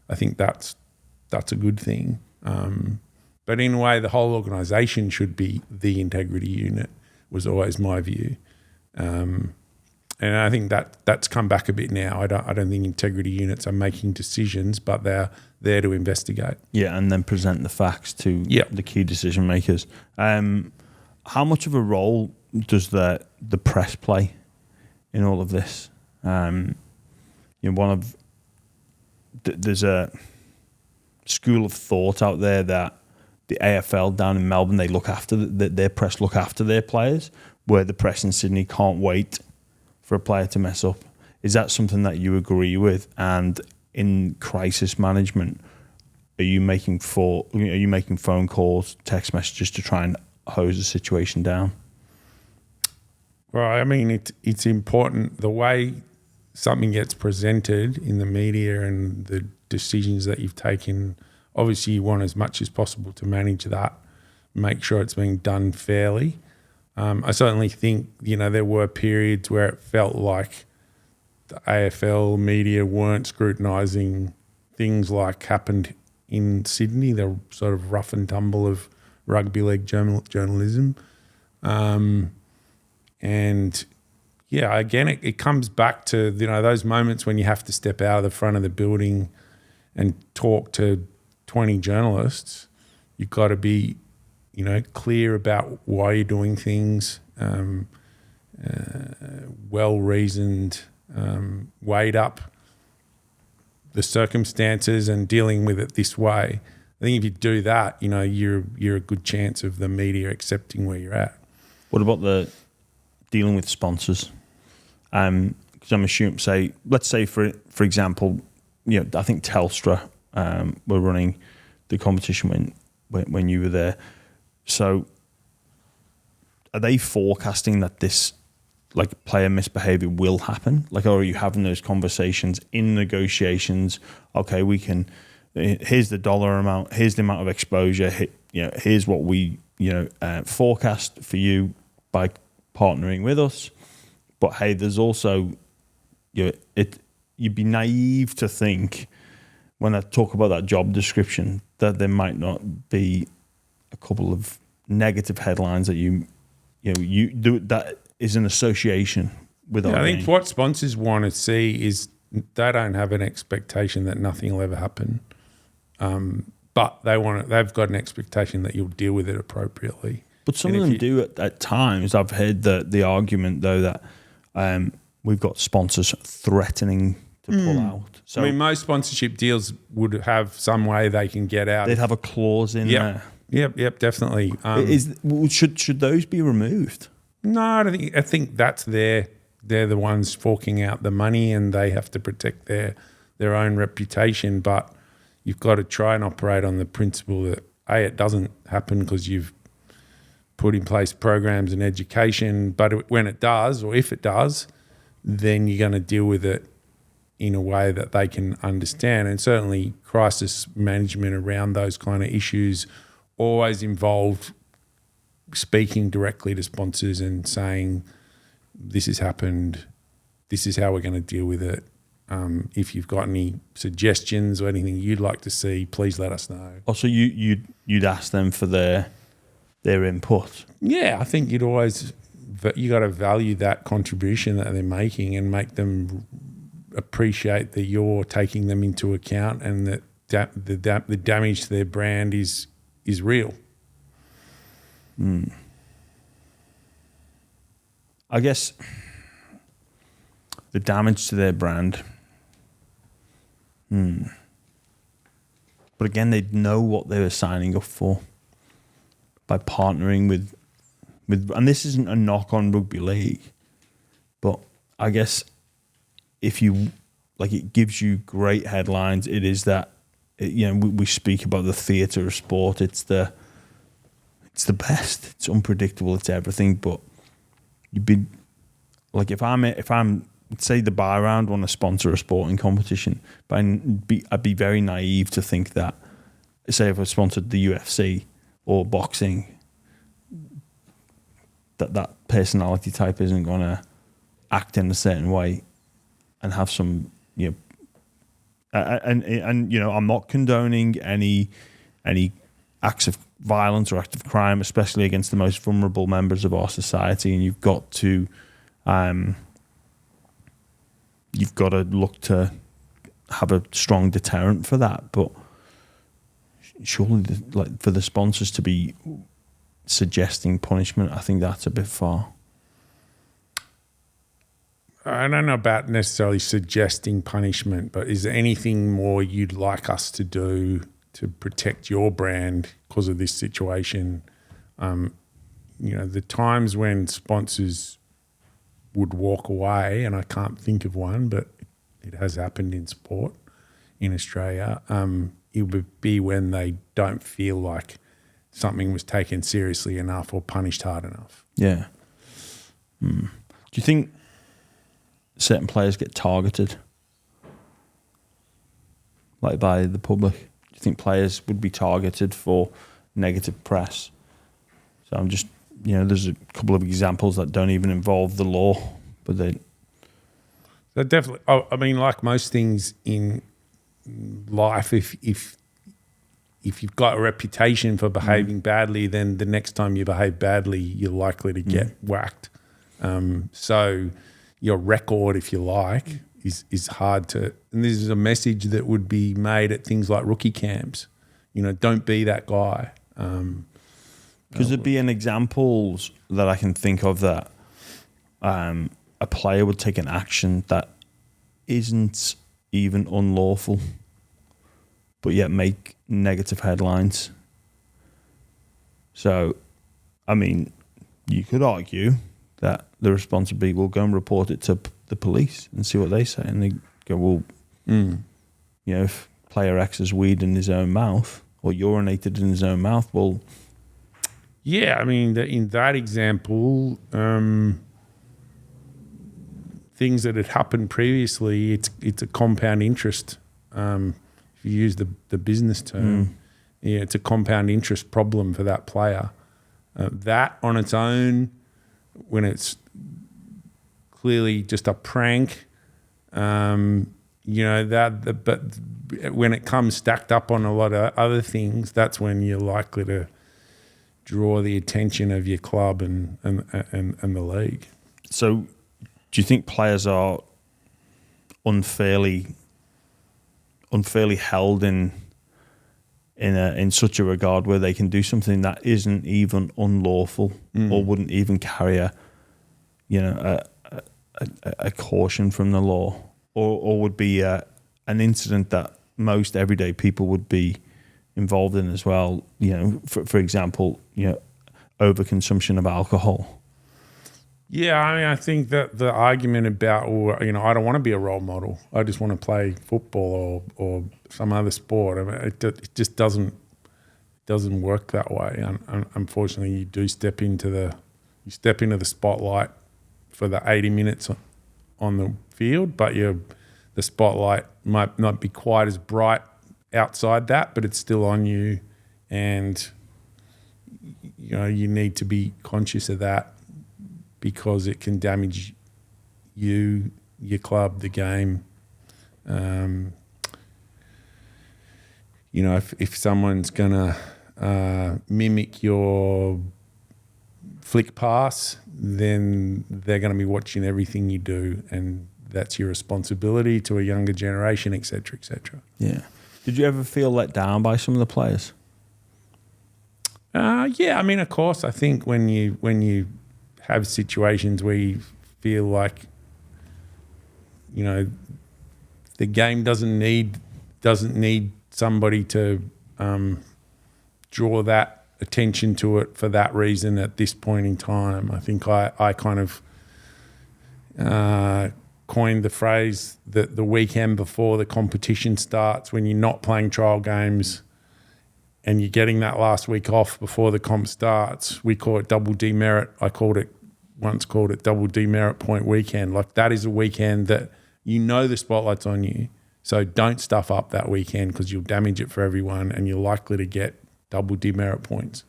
I think that's a good thing. But in a way, the whole organisation should be the integrity unit, was always my view. And I think that's come back a bit now. I don't think integrity units are making decisions, but they're there to investigate. Yeah, and then present the facts to the key decision makers. How much of a role does the press play in all of this? There's a school of thought out there that the AFL down in Melbourne, they look after their press look after their players, where the press in Sydney can't wait for a player to mess up. Is that something that you agree with? And in crisis management, are you making phone calls, text messages to try and hose the situation down? Right. I mean, it's important the way something gets presented in the media and the decisions that you've taken obviously you want as much as possible to manage that, make sure it's being done fairly. I certainly think, there were periods where it felt like the AFL media weren't scrutinising things like happened in Sydney, the sort of rough and tumble of rugby league journalism. And yeah, again, it comes back to, those moments when you have to step out of the front of the building and talk to 20 journalists. You've got to be, clear about why you're doing things, well-reasoned, weighed up the circumstances and dealing with it this way. I think if you do that, you're a good chance of the media accepting where you're at. What about the dealing with sponsors? Because I'm assuming, let's say for example, I think Telstra were running the competition when you were there. So are they forecasting that this player misbehaviour will happen? Or are you having those conversations in negotiations? Okay, here's the dollar amount, here's the amount of exposure, here's what we forecast for you by partnering with us. But hey, there's also you'd be naive to think when I talk about that job description that there might not be a couple of negative headlines that you do that is an association with our I name. think what sponsors want to see is they don't have an expectation that nothing will ever happen, but they've got an expectation that you'll deal with it appropriately. But some of them do at times. I've heard the argument though that we've got sponsors threatening to pull out. So most sponsorship deals would have some way they can get out. They'd have a clause in there. Yep, definitely. Should those be removed? No, I think that's they're the ones forking out the money and they have to protect their own reputation. But you've got to try and operate on the principle that it doesn't happen because you've put in place programs and education. But when it does, or if it does, then you're going to deal with it in a way that they can understand. And certainly crisis management around those kind of issues always involved speaking directly to sponsors and saying, this has happened, this is how we're going to deal with it. If you've got any suggestions or anything you'd like to see, please let us know. Also, you'd ask them for their input. Yeah, I think you got to value that contribution that they're making and make them appreciate that you're taking them into account and that the damage to their brand is real. I guess the damage to their brand. But again, they'd know what they were signing up for by partnering with, and this isn't a knock on rugby league, but I guess if you it gives you great headlines. It is that we speak about the theatre of sport. It's the best. It's unpredictable. It's everything. But you'd be if I'm say the buy round want to sponsor a sporting competition, but I'd be very naive to think that say if I sponsored the UFC or boxing, that personality type isn't going to act in a certain way and have some and I'm not condoning any acts of violence or act of crime, especially against the most vulnerable members of our society, and you've got to look to have a strong deterrent for that. But surely for the sponsors to be suggesting punishment, I think that's a bit far. I don't know about necessarily suggesting punishment, but is there anything more you'd like us to do to protect your brand because of this situation? The times when sponsors would walk away, and I can't think of one, but it has happened in sport in Australia, it would be when they don't feel like something was taken seriously enough or punished hard enough. Yeah. Do you think certain players get targeted by the public? Do you think players would be targeted for negative press. So I'm just, there's a couple of examples that don't even involve the law, but they. So definitely, I mean, like most things in life, if you've got a reputation for behaving badly, then the next time you behave badly, you're likely to get whacked. So your record, if you like, is hard to. And this is a message that would be made at things like rookie camps. Don't be that guy. Because there'd be an examples that I can think of that a player would take an action that isn't even unlawful, but yet make negative headlines. So, I mean, you could argue that the responsibility will go and report it to the police and see what they say. And they go, well, if player X has weed in his own mouth or urinated in his own mouth, well... Yeah, I mean, in that example... things that had happened previously, it's a compound interest. If you use the business term, it's a compound interest problem for that player. That on its own, when it's clearly just a prank, but when it comes stacked up on a lot of other things, that's when you're likely to draw the attention of your club and the league. So, do you think players are unfairly held in such a regard where they can do something that isn't even unlawful or wouldn't even carry a caution from the law, or would be an incident that most everyday people would be involved in as well? For example, overconsumption of alcohol. Yeah, I mean, I think that the argument about, I don't want to be a role model. I just want to play football or some other sport. I mean, it just doesn't work that way. Unfortunately, you do step into the spotlight for the 80 minutes on the field, but the spotlight might not be quite as bright outside that, but it's still on you, and you need to be conscious of that, because it can damage you, your club, the game. If someone's going to mimic your flick pass, then they're going to be watching everything you do, and that's your responsibility to a younger generation, et cetera, et cetera. Yeah. Did you ever feel let down by some of the players? Yeah, I mean, of course, I think when you have situations where you feel like, the game doesn't need somebody to draw that attention to it for that reason at this point in time. I think I kind of coined the phrase that the weekend before the competition starts, when you're not playing trial games and you're getting that last week off before the comp starts, we call it double demerit. I once called it double demerit point weekend. Like, that is a weekend that the spotlight's on you. So don't stuff up that weekend, because you'll damage it for everyone and you're likely to get double demerit points.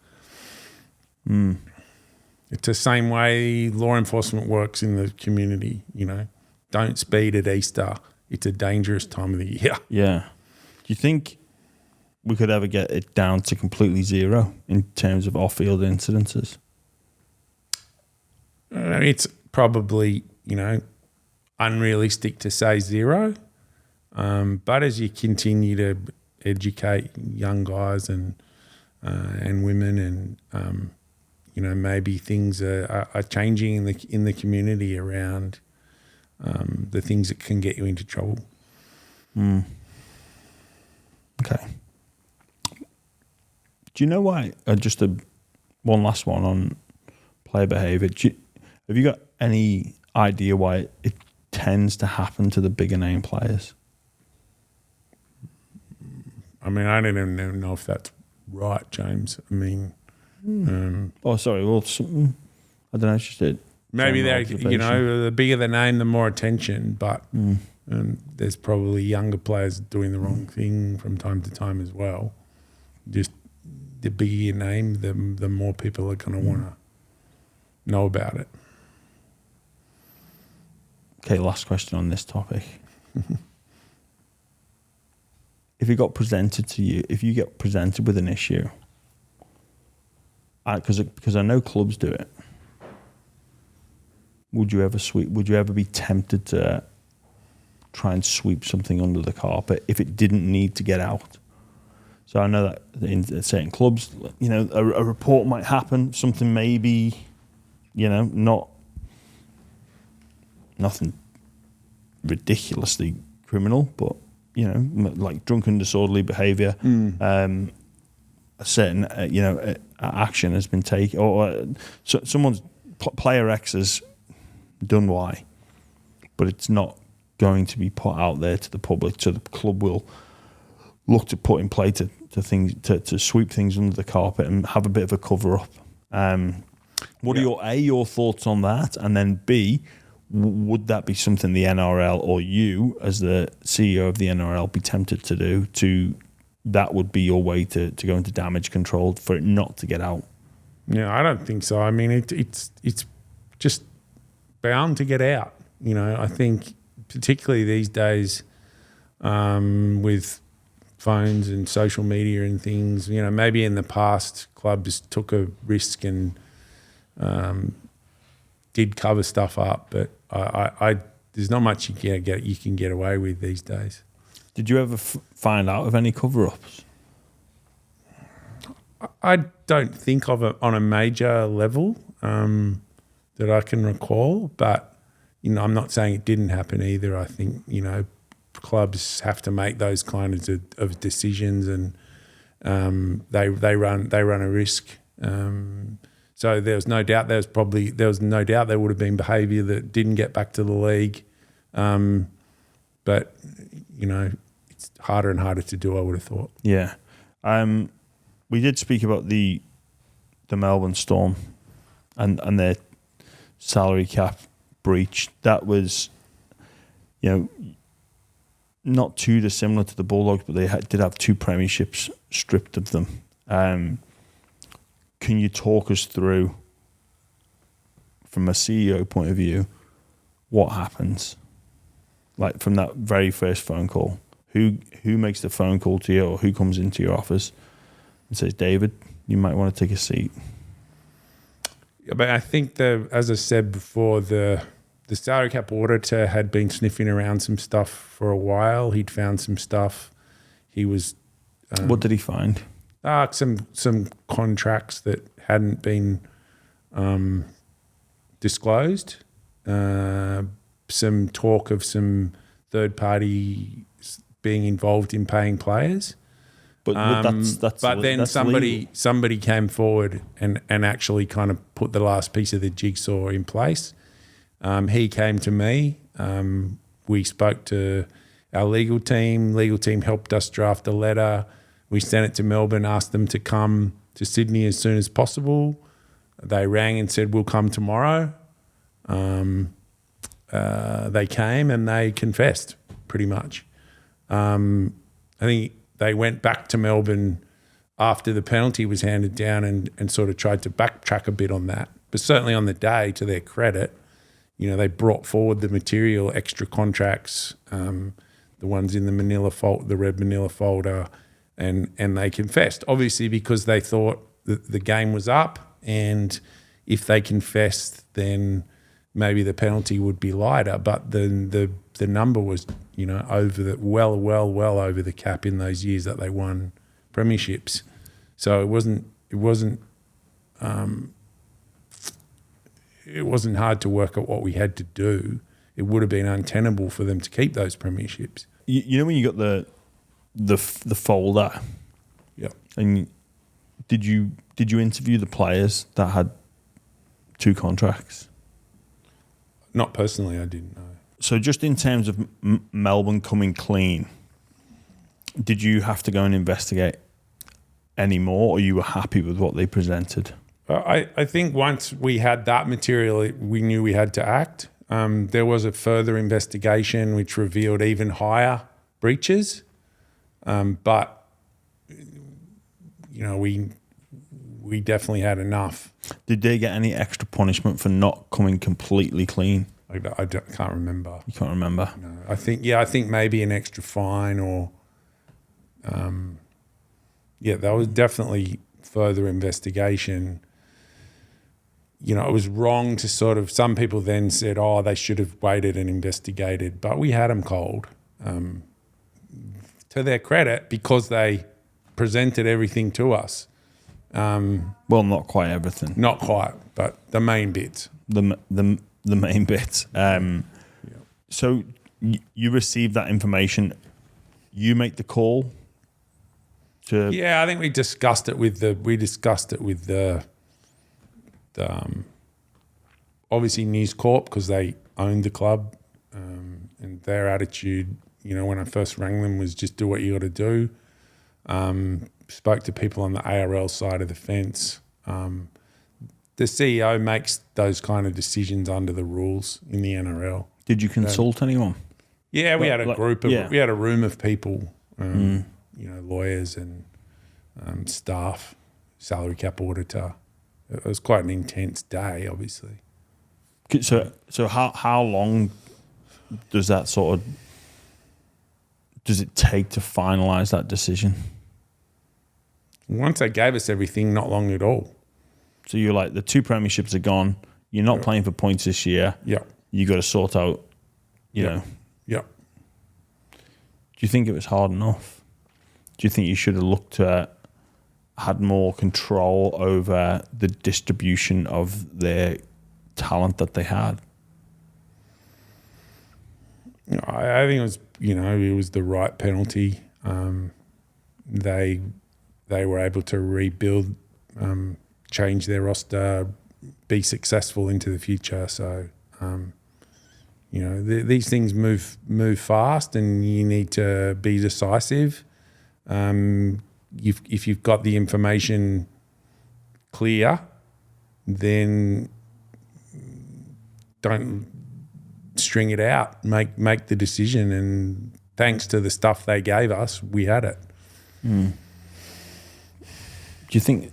It's the same way law enforcement works in the community, Don't speed at Easter. It's a dangerous time of the year. Yeah. Do you think we could ever get it down to completely zero in terms of off-field incidences? It's probably, unrealistic to say zero. But as you continue to educate young guys and women, and maybe things are changing in the community around the things that can get you into trouble. Okay. Do you know why? Just one last one on player behaviour. Have you got any idea why it tends to happen to the bigger name players? I mean, I don't even know if that's right, James. I mean, sorry. Well, I don't know. It's just maybe they, the bigger the name, the more attention. But And there's probably younger players doing the wrong thing from time to time as well. Just the bigger your name, the more people are going to want to know about it. Okay, last question on this topic. If you get presented with an issue, because I know clubs do it, would you ever be tempted to try and sweep something under the carpet if it didn't need to get out? So I know that in certain clubs, a report might happen, something maybe, nothing ridiculously criminal, but like drunken disorderly behaviour, a certain action has been taken, or someone's player X has done Y, but it's not going to be put out there to the public, so the club will look to put in play to sweep things under the carpet and have a bit of a cover up. What are your thoughts on that? And then B, would that be something the NRL or you as the CEO of the NRL be tempted to do? That would be your way to go into damage control for it not to get out? Yeah, I don't think so. I mean, it's just bound to get out. I think particularly these days with phones and social media and things, maybe in the past clubs took a risk and did cover stuff up, but I there's not much you can get away with these days. Did you ever find out of any cover-ups? I don't think of it on a major level that I can recall, but I'm not saying it didn't happen either. I think clubs have to make those kinds of decisions, and they run a risk. So there was no doubt there would have been behaviour that didn't get back to the league, but it's harder and harder to do, I would have thought. Yeah. We did speak about the Melbourne Storm and their salary cap breach. That was, not too dissimilar to the Bulldogs, but they did have 2 premierships stripped of them. Can you talk us through, from a CEO point of view, what happens? Like from that very first phone call, who makes the phone call to you, or who comes into your office and says, David, you might want to take a seat? Yeah, but I think as I said before, the salary cap auditor had been sniffing around some stuff for a while. He'd found some stuff. He was... what did he find? Some contracts that hadn't been disclosed. Some talk of some third party being involved in paying players. But then somebody came forward and actually kind of put the last piece of the jigsaw in place. He came to me. We spoke to our legal team. Legal team helped us draft a letter. We sent it to Melbourne, asked them to come to Sydney as soon as possible. They rang and said, we'll come tomorrow. They came and they confessed, pretty much. I think they went back to Melbourne after the penalty was handed down and sort of tried to backtrack a bit on that. But certainly on the day, to their credit, they brought forward the material, extra contracts, the ones in the red manila folder, and they confessed, obviously because they thought that the game was up, and if they confessed, then maybe the penalty would be lighter. But the number was, well over the cap in those years that they won premierships. So it wasn't hard to work out what we had to do. It would have been untenable for them to keep those premierships. When you got the folder, yeah, and did you interview the players that had 2 contracts? Not personally, I didn't know. So just in terms of Melbourne coming clean, did you have to go and investigate any more, or you were happy with what they presented? I think once we had that material, we knew we had to act. There was a further investigation which revealed even higher breaches, but we definitely had enough. Did they get any extra punishment for not coming completely clean? Can't remember. You can't remember? No, I think maybe an extra fine or, that was definitely further investigation. It was wrong to sort of, some people then said, they should have waited and investigated, but we had them cold. To their credit, because they presented everything to us. Well, not quite everything. Not quite, but the main bits. The main bits. So you received that information. You make the call. I think we discussed it with the obviously News Corp, because they owned the club, and their attitude, when I first rang them, was just do what you got to do. Spoke to people on the ARL side of the fence. The CEO makes those kind of decisions under the rules in the NRL. Did you consult anyone? Yeah, we had a group of we had a room of people, lawyers and staff, salary cap auditor. It was quite an intense day, obviously. So how long does that does it take to finalise that decision? Once they gave us everything, not long at all. So you're like, the 2 premierships are gone. You're not playing for points this year. Yeah. You got to sort out, know. Yeah. Do you think it was hard enough? Do you think you should have looked at, had more control over the distribution of their talent that they had? I think it was, it was the right penalty. They were able to rebuild, change their roster, be successful into the future. So, these things move fast, and you need to be decisive. If you've got the information clear, then don't string it out. Make the decision, and thanks to the stuff they gave us, we had it. Do you think,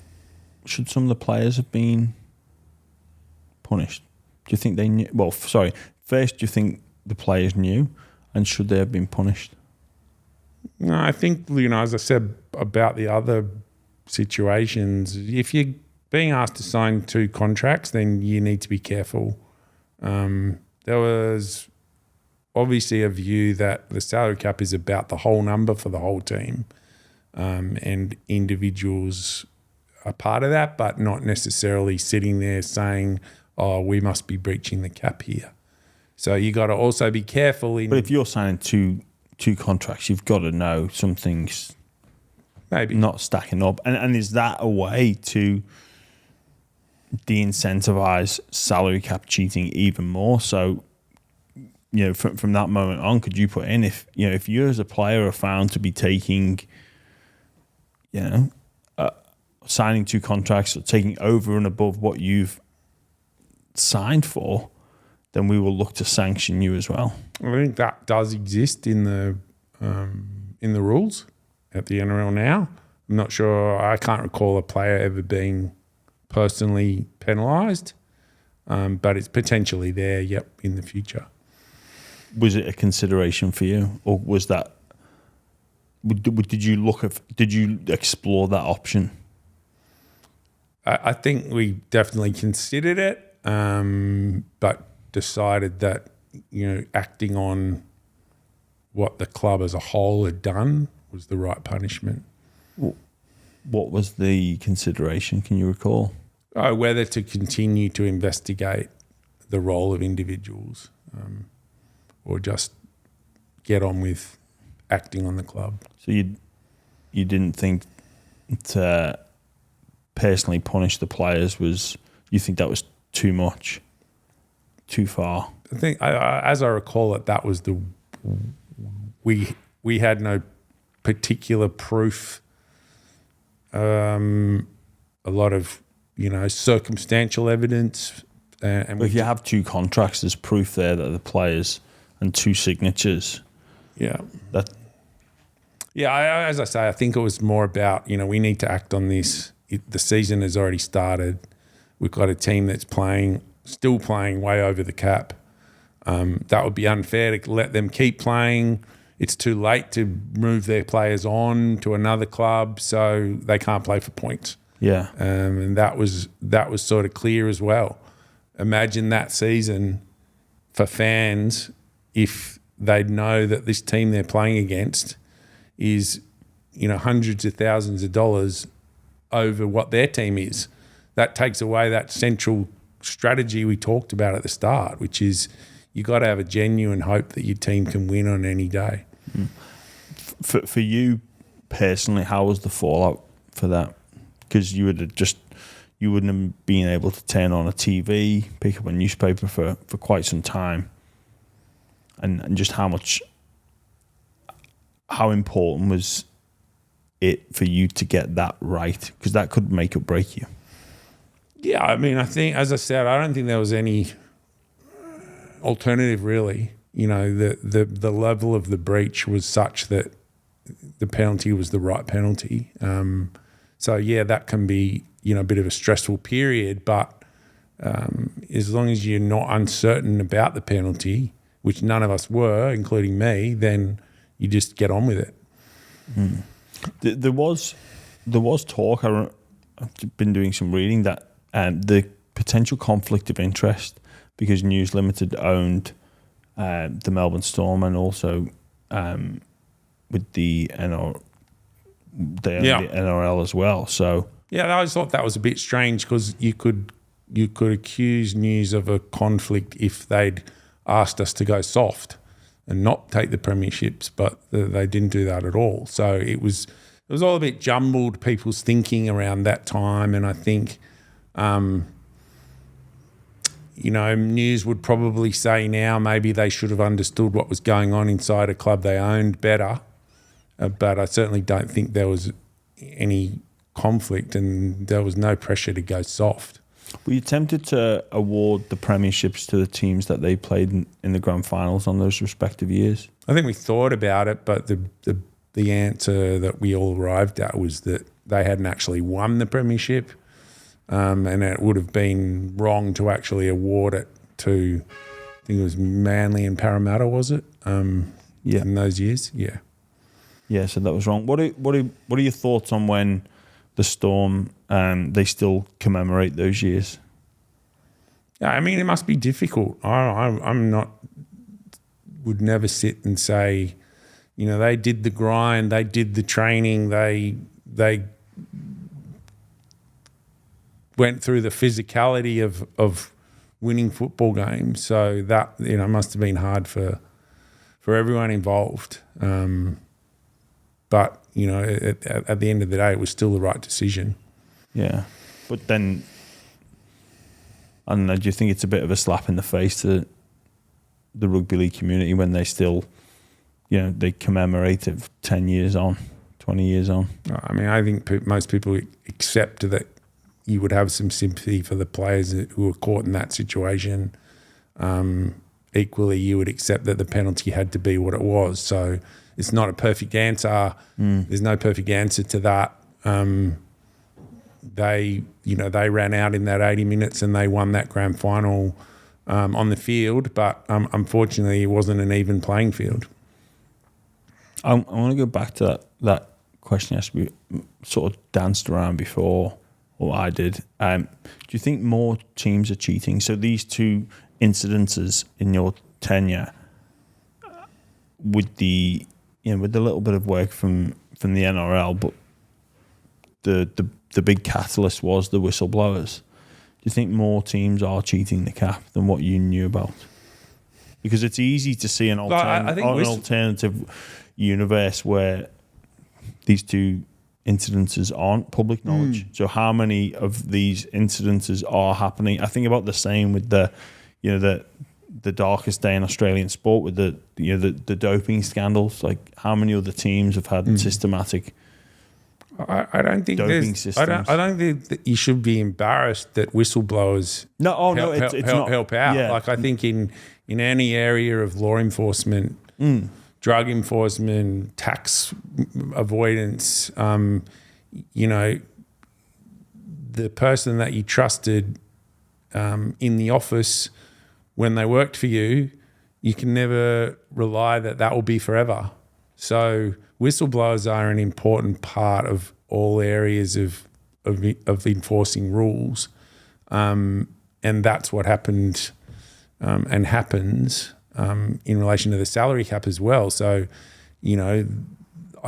should some of the players have been punished? Do you think they knew? Well, sorry. First, do you think the players knew, and should they have been punished? No, I think, as I said about the other situations, if you're being asked to sign 2 contracts, then you need to be careful. There was obviously a view that the salary cap is about the whole number for the whole team, and individuals are part of that, but not necessarily sitting there saying, we must be breaching the cap here. So you got to also be careful. But if you're signing two contracts, you've got to know something's maybe not stacking up. And is that a way to de-incentivize salary cap cheating even more? So, from that moment on, could you put in, if you as a player are found to be taking, signing 2 contracts or taking over and above what you've signed for, then we will look to sanction you as well. I think that does exist in the rules at the NRL now. I'm not sure. I can't recall a player ever being personally penalised, but it's potentially there. In the future. Was it a consideration for you, or was that? Did you explore that option? I think we definitely considered it, but decided that acting on what the club as a whole had done was the right punishment. What was the consideration? Can you recall? Whether to continue to investigate the role of individuals, or just get on with acting on the club. So you didn't think to personally punish the players you think that was too much, too far? I think, as I recall it, that was we had no particular proof. A lot of circumstantial evidence And But if you have 2 contracts, there's proof there that the players and 2 signatures. yeah. That As I say, I think it was more about, we need to act on this. The season has already started. We've got a team that's still playing way over the cap. That would be unfair to let them keep playing. It's too late to move their players on to another club, so they can't play for points. yeah. And that was sort of clear as well. Imagine that season for fans if they'd know that this team they're playing against is, hundreds of thousands of dollars over what their team is. That takes away that central strategy we talked about at the start, which is you got to have a genuine hope that your team can win on any day. For you personally, how was the fallout for that? Because you wouldn't have been able to turn on a TV, pick up a newspaper for quite some time, and just how important was it for you to get that right? Because that could make or break you. Yeah, I mean, I think, as I said, I don't think there was any alternative really. The level of the breach was such that the penalty was the right penalty. So, yeah, that can be, a bit of a stressful period, but as long as you're not uncertain about the penalty, which none of us were, including me, then you just get on with it. There was talk, I've been doing some reading, that the potential conflict of interest, because News Limited owned the Melbourne Storm and also with the NRL, they owned the NRL as well. So yeah, I always thought that was a bit strange because you could accuse News of a conflict if they'd asked us to go soft and not take the premierships, but they didn't do that at all. So it was all a bit jumbled, people's thinking around that time, and I think News would probably say now maybe they should have understood what was going on inside a club they owned better, but I certainly don't think there was any conflict and there was no pressure to go soft. were you tempted to award the premierships to the teams that they played in the grand finals on those respective years? I think we thought about it, but the answer that we all arrived at was that they hadn't actually won the premiership, and it would have been wrong to actually award it to, I think it was Manly and Parramatta, was it? Yeah. In those years, yeah. Yeah, so that was wrong. What are your thoughts on when the Storm they still commemorate those years? Yeah, I mean, it must be difficult. I'm not, would never sit and say, they did the grind, they did the training, they went through the physicality of winning football games. So that, must have been hard for everyone involved. But, at the end of the day, it was still the right decision. Yeah. But then, I don't know, do you think it's a bit of a slap in the face to the rugby league community when they still, they commemorate it 10 years on, 20 years on? I mean, I think most people accept that you would have some sympathy for the players who were caught in that situation. Equally, you would accept that the penalty had to be what it was. So it's not a perfect answer. There's no perfect answer to that. They ran out in that 80 minutes and they won that grand final on the field, but unfortunately, it wasn't an even playing field. I want to go back to that question as we sort of danced around before, or I did. Do you think more teams are cheating? So these two incidences in your tenure, with the little bit of work from the NRL, but the big catalyst was the whistleblowers. Do you think more teams are cheating the cap than what you knew about? Because it's easy to see an alternative universe where these two incidences aren't public knowledge. So how many of these incidences are happening? I think about the same with the darkest day in Australian sport with the doping scandals. Like, how many other teams have had systematic I don't think doping systems. I don't think that you should be embarrassed that whistleblowers help out. Yeah. Like I think in any area of law enforcement, drug enforcement, tax avoidance, the person that you trusted in the office when they worked for you, you can never rely that will be forever. So whistleblowers are an important part of all areas of enforcing rules, and that's what happened and happens in relation to the salary cap as well. So, I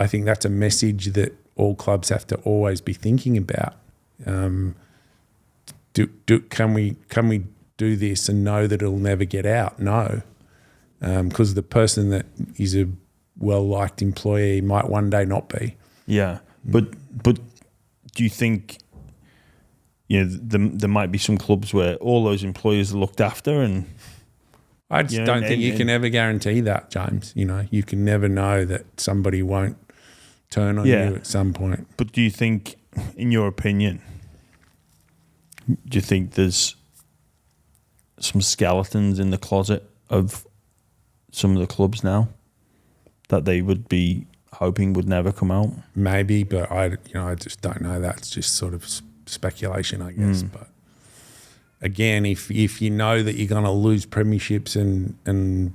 think that's a message that all clubs have to always be thinking about. Can we do this and know that it'll never get out? No, because the person that is a well-liked employee might one day not be. Yeah, but do you think there might be some clubs where all those employees are looked after? And I just don't think you can ever guarantee that, James. You can never know that somebody won't turn on you at some point. But do you think, in your opinion, do you think there's some skeletons in the closet of some of the clubs now that they would be hoping would never come out? Maybe, but I just don't know. That's just sort of speculation, I guess. But again, if you know that you're going to lose premierships and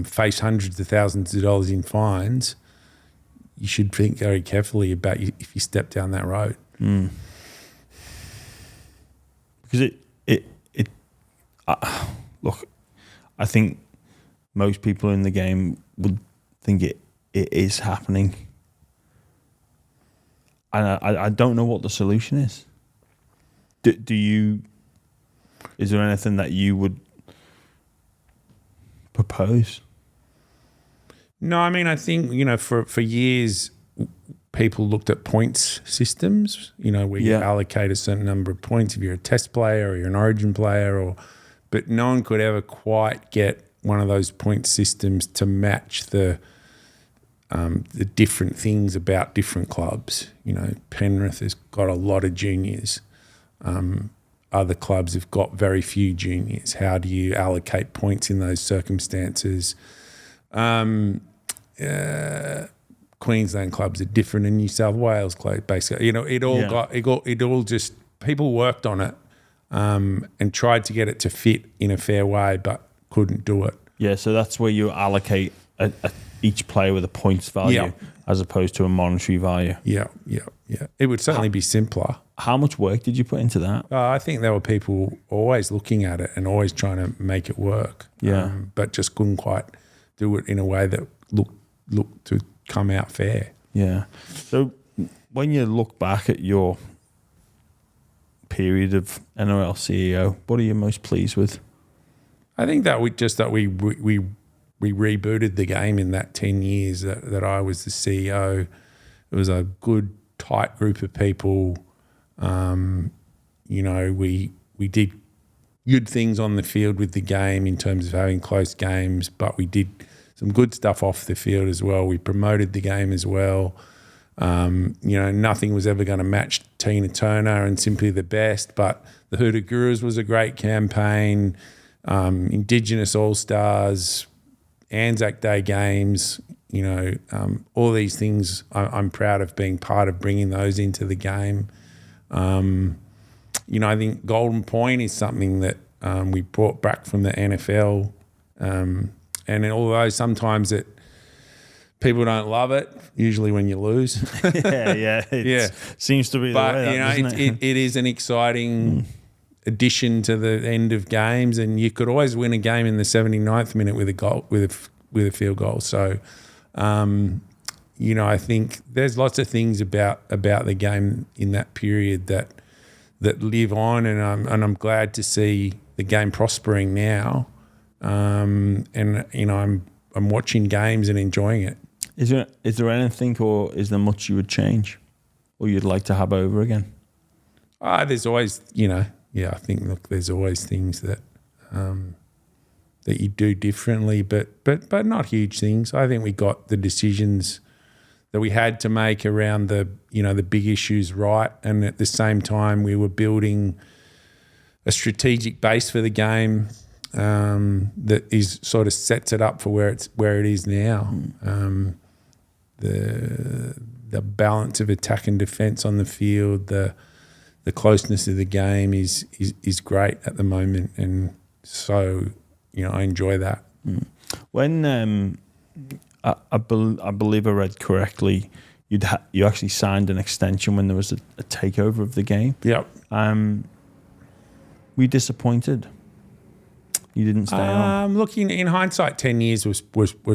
face hundreds of thousands of dollars in fines, you should think very carefully about if you step down that road. Because look, I think most people in the game would think it is happening, and I don't know what the solution is. Do you? Is there anything that you would propose? No, I mean, I think for years people looked at points systems. Where you allocate a certain number of points if you're a Test player or you're an Origin player, but no one could ever quite get one of those point systems to match the different things about different clubs. Penrith has got a lot of juniors. Other clubs have got very few juniors. How do you allocate points in those circumstances? Queensland clubs are different in New South Wales clubs, basically. It all just people worked on it and tried to get it to fit in a fair way, but couldn't do it. Yeah, so that's where you allocate each player with a points value as opposed to a monetary value. Yeah. It would certainly be simpler. How much work did you put into that? I think there were people always looking at it and always trying to make it work. But just couldn't quite do it in a way that looked to come out fair. Yeah. So when you look back at your period of NRL CEO, what are you most pleased with? I think that we rebooted the game in that 10 years that I was the CEO. It was a good, tight group of people. We did good things on the field with the game in terms of having close games, but we did some good stuff off the field as well. We promoted the game as well. Nothing was ever going to match Tina Turner and Simply the Best, but the Hoodoo Gurus was a great campaign. Indigenous All-Stars, Anzac Day games, all these things I'm proud of being part of bringing those into the game. I think Golden Point is something that we brought back from the NFL. And although sometimes people don't love it, usually when you lose. Seems to be the way, doesn't it? It is an exciting addition to the end of games, and you could always win a game in the 79th minute with a goal, with a field goal. So, I think there's lots of things about the game in that period that live on, and I'm glad to see the game prospering now. I'm watching games and enjoying it. Is there anything, or is there much you would change, or you'd like to have over again? There's always, I think there's always things that you do differently, but not huge things. I think we got the decisions that we had to make around the big issues right, and at the same time we were building a strategic base for the game that is sort of sets it up for where it is now. The balance of attack and defence on the field, the closeness of the game is great at the moment, and so I enjoy that. When I believe I read correctly, you actually signed an extension when there was a takeover of the game. Yep. Were you disappointed you didn't stay on? Looking in hindsight, 10 years was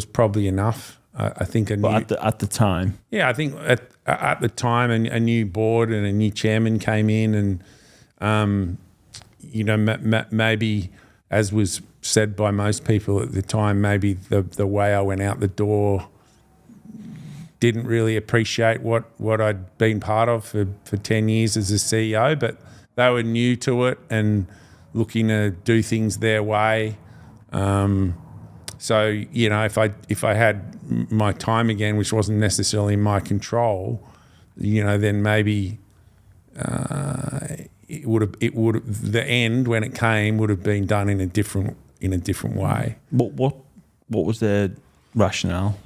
probably enough. I think at the time, yeah, I think at the time a new board and a new chairman came in, and maybe, as was said by most people at the time, maybe the way I went out the door didn't really appreciate what I'd been part of for 10 years as a CEO, but they were new to it and looking to do things their way. So, if I had my time again, which wasn't necessarily in my control, then maybe the end when it came would have been done in a different way. What was their rationale?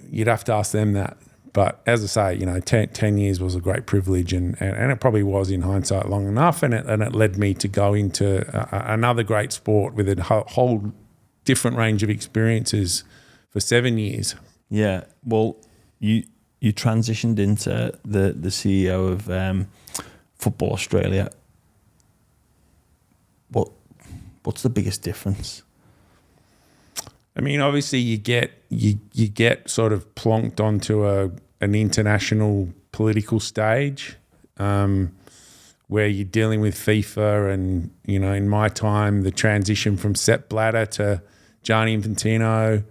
You'd have to ask them that. But as I say, 10 years was a great privilege, and it probably was in hindsight long enough, and it led me to go into another great sport with a whole different range of experiences for 7 years. Yeah, well, you transitioned into the CEO of Football Australia. What's the biggest difference? I mean, obviously you get sort of plonked onto an international political stage where you're dealing with FIFA, and in my time the transition from Sepp Blatter to Gianni Infantino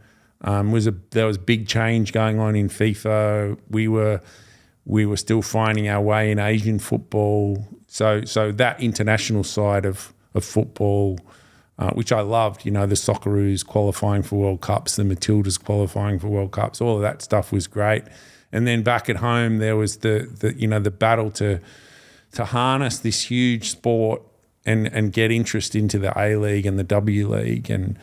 there was big change going on in FIFA. We were still finding our way in Asian football, so that international side of football, which I loved, the Socceroos qualifying for World Cups, the Matildas qualifying for World Cups, all of that stuff was great. And then back at home, there was the battle to harness this huge sport and get interest into the A-League and the W-League, and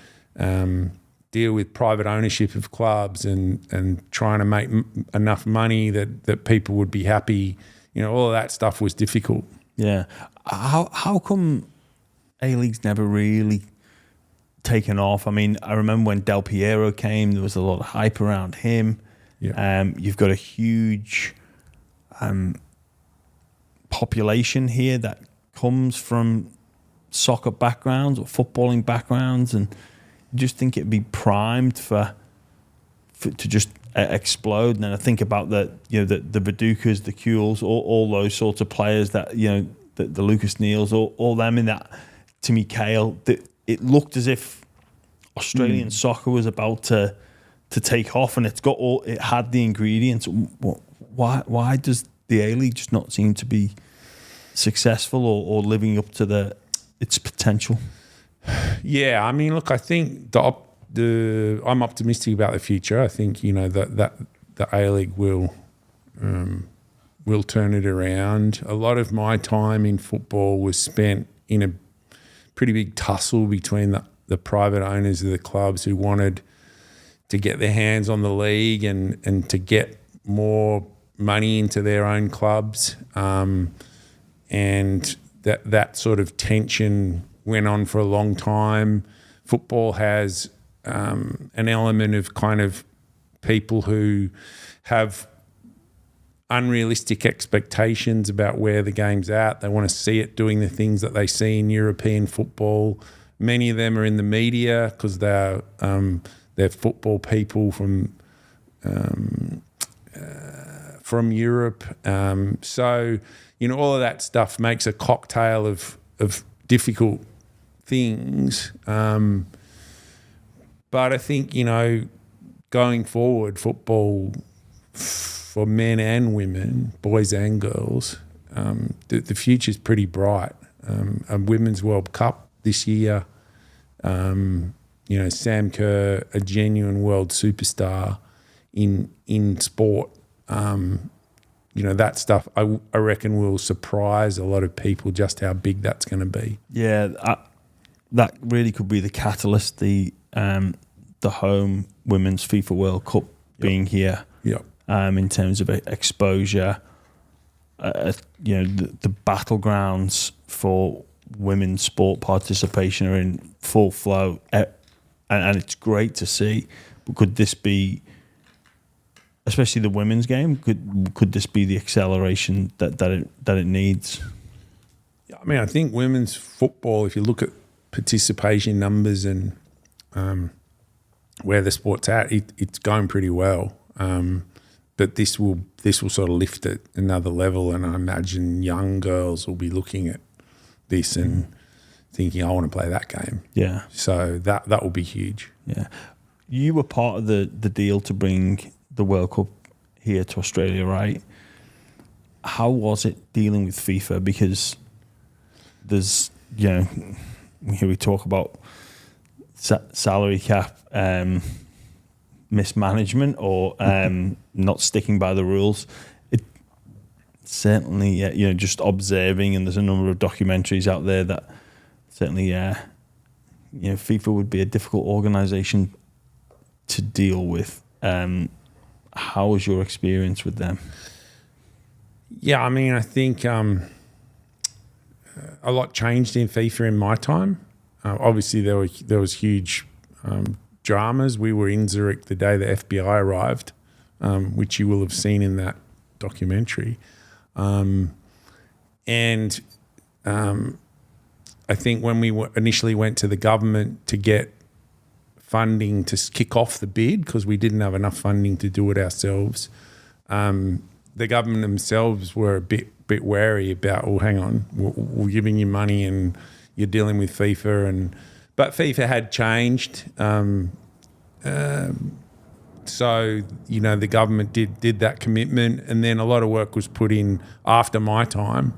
deal with private ownership of clubs and trying to make enough money that people would be happy. All of that stuff was difficult. Yeah. How come A-League's never really taken off? I mean, I remember when Del Piero came, there was a lot of hype around him. Yeah. You've got a huge population here that comes from soccer backgrounds or footballing backgrounds, and you just think it'd be primed for to just explode. And then I think about the Vidukas, the Kuhls, all those sorts of players that the Lucas Neals, all them in that. Timmy Cahill, it looked as if Australian soccer was about to take off, and it had the ingredients. Why does the A-League just not seem to be successful or living up to its potential? Yeah, I mean, look, I think I'm optimistic about the future. I think that the A-League will turn it around. A lot of my time in football was spent in a pretty big tussle between the private owners of the clubs who wanted to get their hands on the league and to get more money into their own clubs. And that sort of tension went on for a long time. Football has an element of kind of people who have unrealistic expectations about where the game's at. They want to see it doing the things that they see in European football. Many of them are in the media because they're football people from Europe. So all of that stuff makes a cocktail of difficult things. But I think going forward, football for men and women, boys and girls, the future's pretty bright. A Women's World Cup this year, Sam Kerr, a genuine world superstar in sport. That stuff I reckon will surprise a lot of people just how big that's going to be. Yeah, that really could be the catalyst. The home women's FIFA World Cup being here. Yep. In terms of exposure, the battlegrounds for women's sport participation are in full flow, and it's great to see. But could this be, especially the women's game, could this be the acceleration that it needs? I mean, I think women's football, if you look at participation numbers and where the sport's at, it's going pretty well. But this will sort of lift it another level, and I imagine young girls will be looking at this and thinking, I want to play that game. Yeah. So that will be huge. Yeah. You were part of the deal to bring the World Cup here to Australia, right? How was it dealing with FIFA? Because there's, here we talk about salary cap mismanagement or not sticking by the rules. It certainly, just observing, and there's a number of documentaries out there that certainly, FIFA would be a difficult organisation to deal with. How was your experience with them? Yeah, I mean, I think a lot changed in FIFA in my time. Obviously, there was huge dramas. We were in Zurich the day the FBI arrived, which you will have seen in that documentary. I think when we initially went to the government to get funding to kick off the bid, because we didn't have enough funding to do it ourselves, the government themselves were a bit wary about, oh, hang on, we're giving you money and you're dealing with FIFA. But FIFA had changed. So, the government did that commitment, and then a lot of work was put in after my time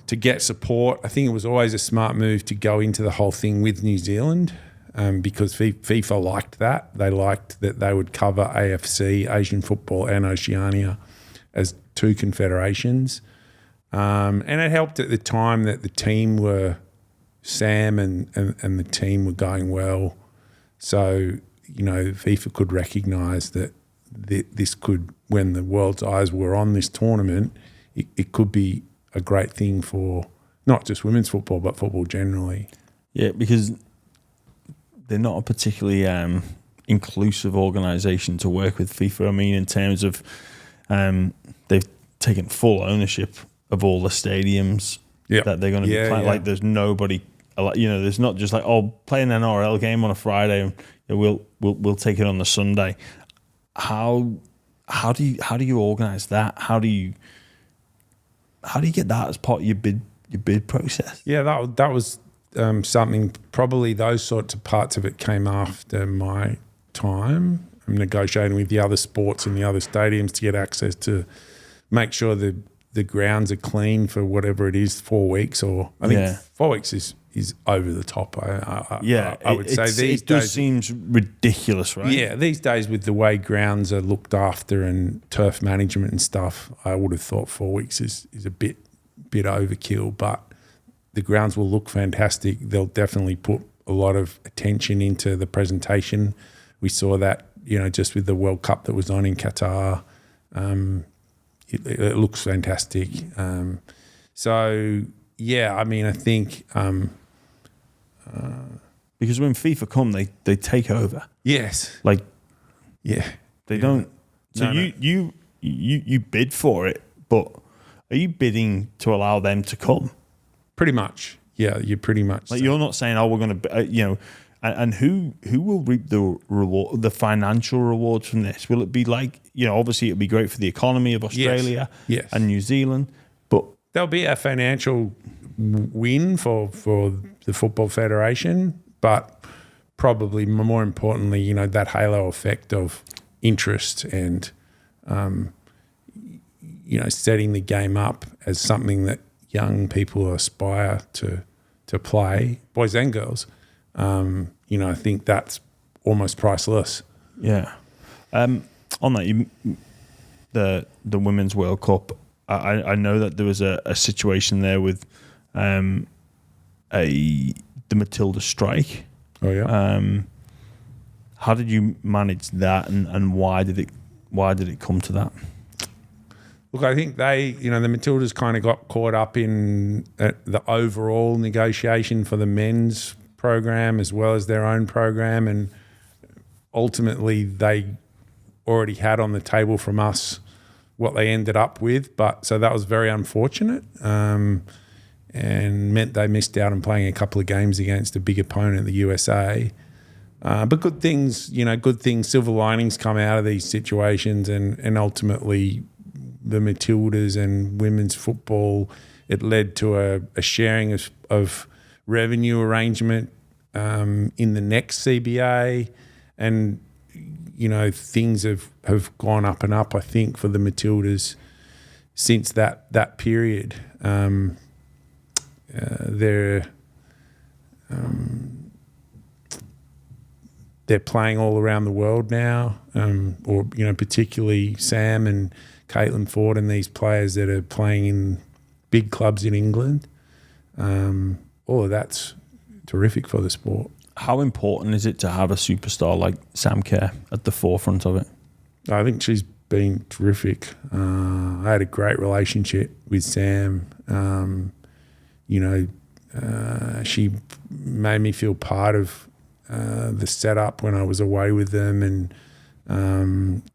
to get support. I think it was always a smart move to go into the whole thing with New Zealand, because FIFA liked that. They liked that they would cover AFC, Asian football, and Oceania as two confederations. And it helped at the time that the team were, Sam and the team were going well. So, FIFA could recognise that this could, when the world's eyes were on this tournament, it could be a great thing for not just women's football, but football generally. Yeah, because they're not a particularly inclusive organisation to work with, FIFA. I mean, in terms of they've taken full ownership of all the stadiums that they're going to be playing. Yeah. Like, there's nobody, there's not just like, play an NRL game on a Friday and we'll take it on the Sunday. How do you organise that? How do you get that as part of your bid process? Yeah, that was something. Probably those sorts of parts of it came after my time. I'm negotiating with the other sports and the other stadiums to get access to make sure the grounds are clean for whatever it is, 4 weeks, or I think 4 weeks is over the top. I would say these days. It just seems ridiculous, right? Yeah, these days with the way grounds are looked after and turf management and stuff, I would have thought 4 weeks is a bit overkill, but the grounds will look fantastic. They'll definitely put a lot of attention into the presentation. We saw that, just with the World Cup that was on in Qatar. It looks fantastic. So, yeah, I mean, I think... because when FIFA come, they take over. Yes. Like, yeah. They don't... So you bid for it, but are you bidding to allow them to come? Pretty much. Yeah, you're pretty much. Like, you're not saying, we're going to... And who will reap the reward, the financial rewards from this? Will it be like, obviously it'll be great for the economy of Australia and New Zealand, but there'll be a financial win for the Football Federation, but probably more importantly, that halo effect of interest and, setting the game up as something that young people aspire to play, boys and girls. I think that's almost priceless. Yeah. On that, the Women's World Cup, I know that there was a situation there with the Matildas strike. Oh yeah. How did you manage that, and why did it come to that? Look, I think the Matildas kind of got caught up in the overall negotiation for the men's program as well as their own program, and ultimately they already had on the table from us what they ended up with. So that was very unfortunate, and meant they missed out on playing a couple of games against a big opponent, the USA. But good things, silver linings come out of these situations, and ultimately the Matildas and women's football, it led to a sharing of revenue arrangement in the next CBA, and things have gone up and up, I think, for the Matildas since that period. They're playing all around the world now, or particularly Sam and Caitlin Ford and these players that are playing in big clubs in England. All of that's terrific for the sport. How important is it to have a superstar like Sam Kerr at the forefront of it? I think she's been terrific. I had a great relationship with Sam. She made me feel part of the setup when I was away with them, and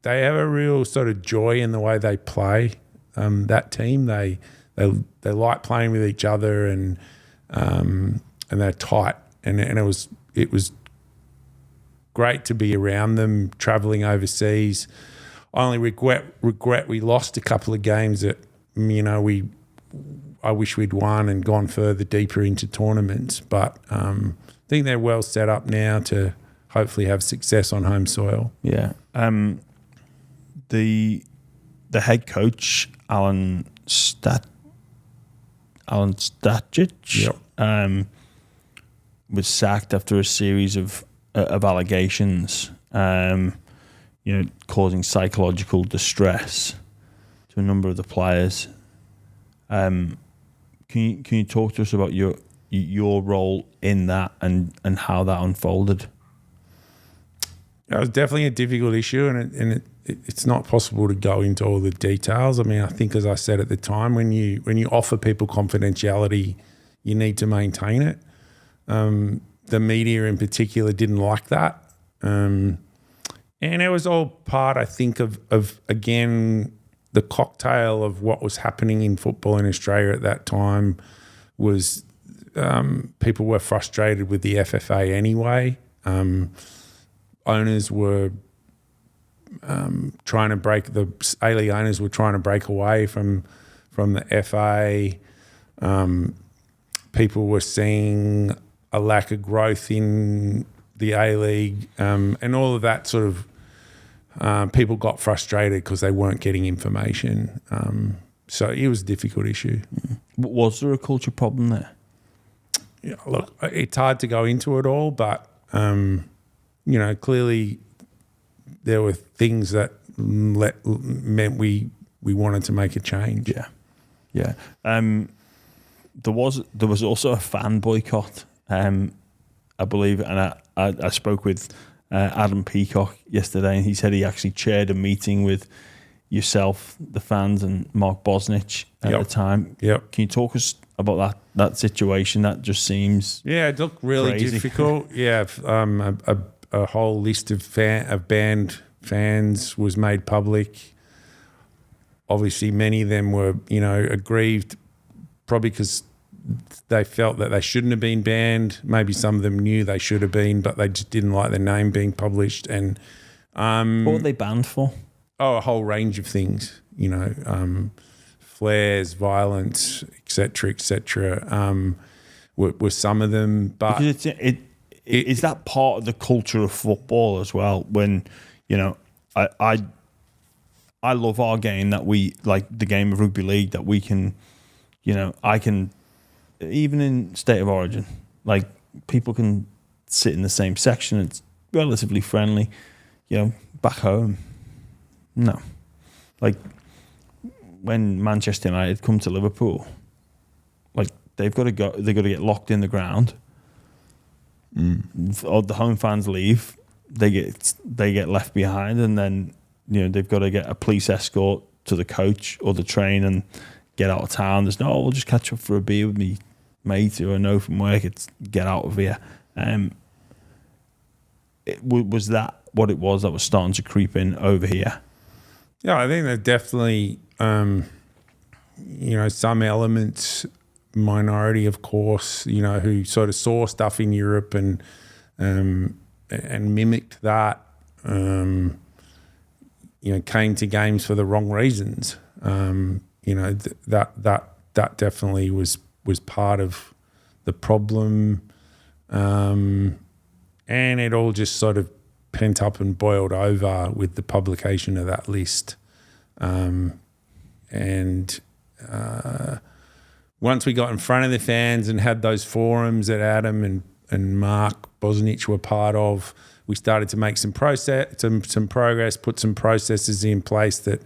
they have a real sort of joy in the way they play. That team, they like playing with each other, and they're tight. And it was great to be around them, travelling overseas. I only regret we lost a couple of games that I wish we'd won and gone further deeper into tournaments. But I think they're well set up now to hopefully have success on home soil. Yeah. The head coach, Alan Stajic, was sacked after a series of allegations, causing psychological distress to a number of the players. Can you talk to us about your role in that and how that unfolded? It was definitely a difficult issue, and it's not possible to go into all the details. I mean, I think, as I said at the time, when you offer people confidentiality, you need to maintain it. The media in particular didn't like that. And it was all part, I think, of again, the cocktail of what was happening in football in Australia at that time was people were frustrated with the FFA anyway. Owners were trying to break the A-League owners were trying to break away from the FA. People were seeing a lack of growth in the A-League, and all of that sort of people got frustrated because they weren't getting information. So it was a difficult issue. Was there a culture problem there? Yeah, look, it's hard to go into it all, but clearly there were things that meant we wanted to make a change. Yeah. There was also a fan boycott, I believe, and I spoke with Adam Peacock yesterday, and he said he actually chaired a meeting with yourself, the fans, and Mark Bosnich at the time. Yep. Can you talk us about that situation? That just seems it looked really crazy. difficult. Yeah, a whole list of banned fans was made public. Obviously, many of them were aggrieved, probably because they felt that they shouldn't have been banned. Maybe some of them knew they should have been, but they just didn't like their name being published. And what were they banned for? a whole range of things. Flares, violence, etc., were some of them. But because is that part of the culture of football as well? When I love our game, that we like the game of rugby league, that we can, I can, even in State of Origin, like people can sit in the same section. It's relatively friendly. Back home, No. Like, when Manchester United come to Liverpool, like, they've got to get locked in the ground. All the home fans leave, they get left behind, and then they've got to get a police escort to the coach or the train and get out of town. There's no, we'll just catch up for a beer with me mate who I know from work. It's get out of here. Was that what it was that was starting to creep in over here? Yeah, I think there's definitely some elements, minority of course, who sort of saw stuff in Europe and mimicked that. Came to games for the wrong reasons. That definitely was part of the problem, and it all just sort of pent up and boiled over with the publication of that list. Once we got in front of the fans and had those forums that Adam and Mark Bosnich were part of, we started to make some progress, put some processes in place that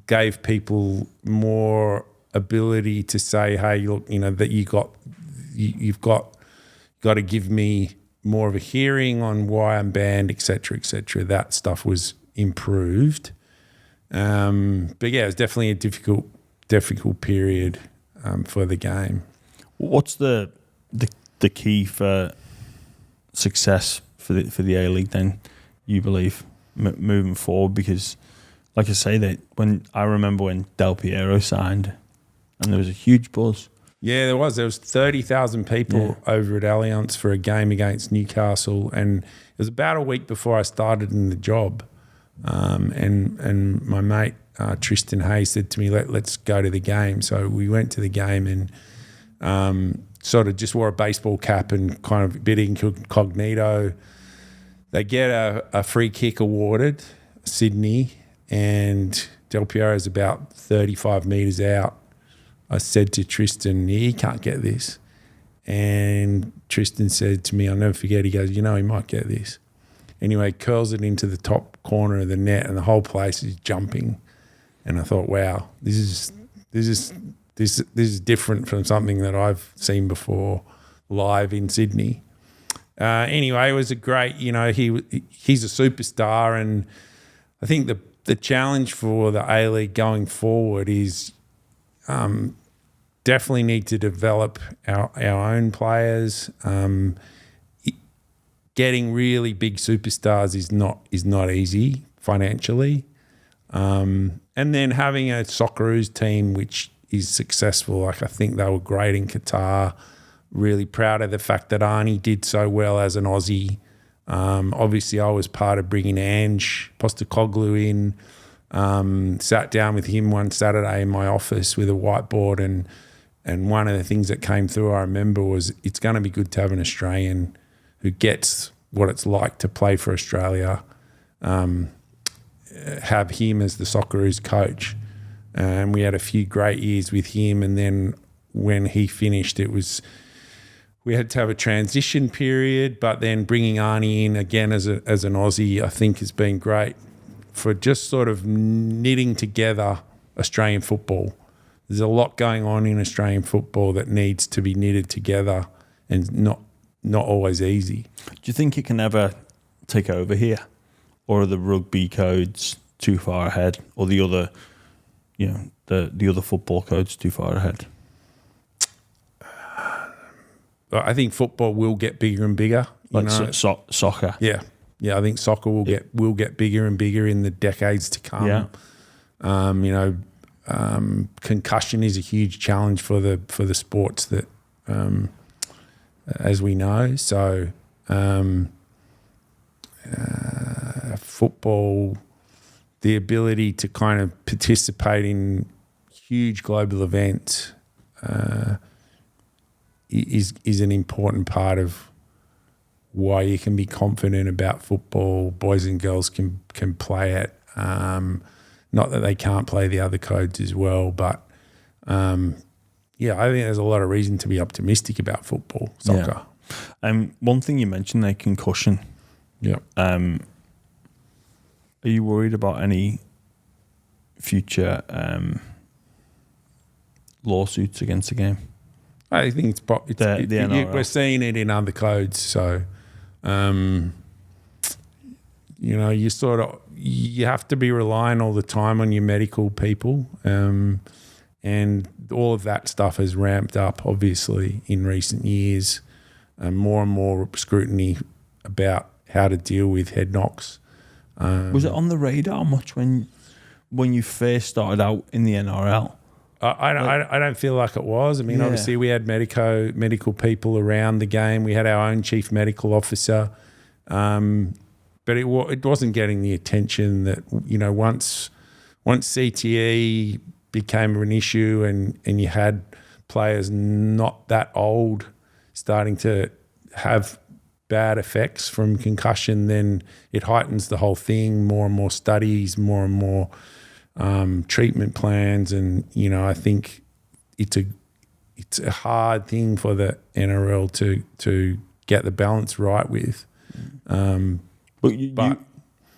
gave people more ability to say, hey, look, that you've got to give me more of a hearing on why I'm banned, et cetera, et cetera. That stuff was improved. But yeah, it was definitely a difficult period for the game. What's the key for success for the A-League then, you believe, moving forward? Because, like I say, I remember when Del Piero signed and there was a huge buzz. Yeah, there was 30,000 people over at Allianz for a game against Newcastle, and it was about a week before I started in the job. And my mate Tristan Hayes said to me, let's go to the game. So we went to the game and sort of just wore a baseball cap and kind of a bit incognito. They get a free kick awarded, Sydney, and Del Piero's about 35 metres out. I said to Tristan, he can't get this. And Tristan said to me, I'll never forget, he goes, he might get this. Anyway, curls it into the top corner of the net and the whole place is jumping. And I thought, wow, this is different from something that I've seen before live in Sydney. Anyway, it was a great, he's a superstar, and I think the challenge for the A-League going forward is definitely need to develop our own players. Getting really big superstars is not easy financially, and then having a Socceroos team which is successful. Like, I think they were great in Qatar. Really proud of the fact that Arnie did so well as an Aussie. Obviously, I was part of bringing Ange Postecoglou in. Sat down with him one Saturday in my office with a whiteboard, and one of the things that came through, I remember, was it's going to be good to have an Australian who gets what it's like to play for Australia, have him as the Socceroos coach. And we had a few great years with him, and then when he finished, we had to have a transition period, but then bringing Arnie in again as an Aussie, I think has been great for just sort of knitting together Australian football. There's a lot going on in Australian football that needs to be knitted together, and not always easy. Do you think it can ever take over here, or are the rugby codes too far ahead, or the other, the other football codes too far ahead? I think football will get bigger and bigger. Soccer. Yeah. I think soccer will get bigger and bigger in the decades to come. Yeah. Concussion is a huge challenge for the sports that, as we know. So, football, the ability to kind of participate in huge global events, is an important part of why you can be confident about football. Boys and girls can play it. Not that they can't play the other codes as well, but I think there's a lot of reason to be optimistic about football, soccer. Yeah. One thing you mentioned there, concussion. Yeah. Are you worried about any future lawsuits against the game? I think we're seeing it in other codes. So, you have to be relying all the time on your medical people, and all of that stuff has ramped up, obviously, in recent years. More and more scrutiny about how to deal with head knocks. Was it on the radar much when you first started out in the NRL? I don't feel like it was. I mean, obviously we had medical people around the game. We had our own chief medical officer, but it wasn't getting the attention that, once CTE became an issue and you had players not that old starting to have bad effects from concussion, then it heightens the whole thing. More and more studies, more and more treatment plans, and I think it's a hard thing for the NRL to get the balance right with.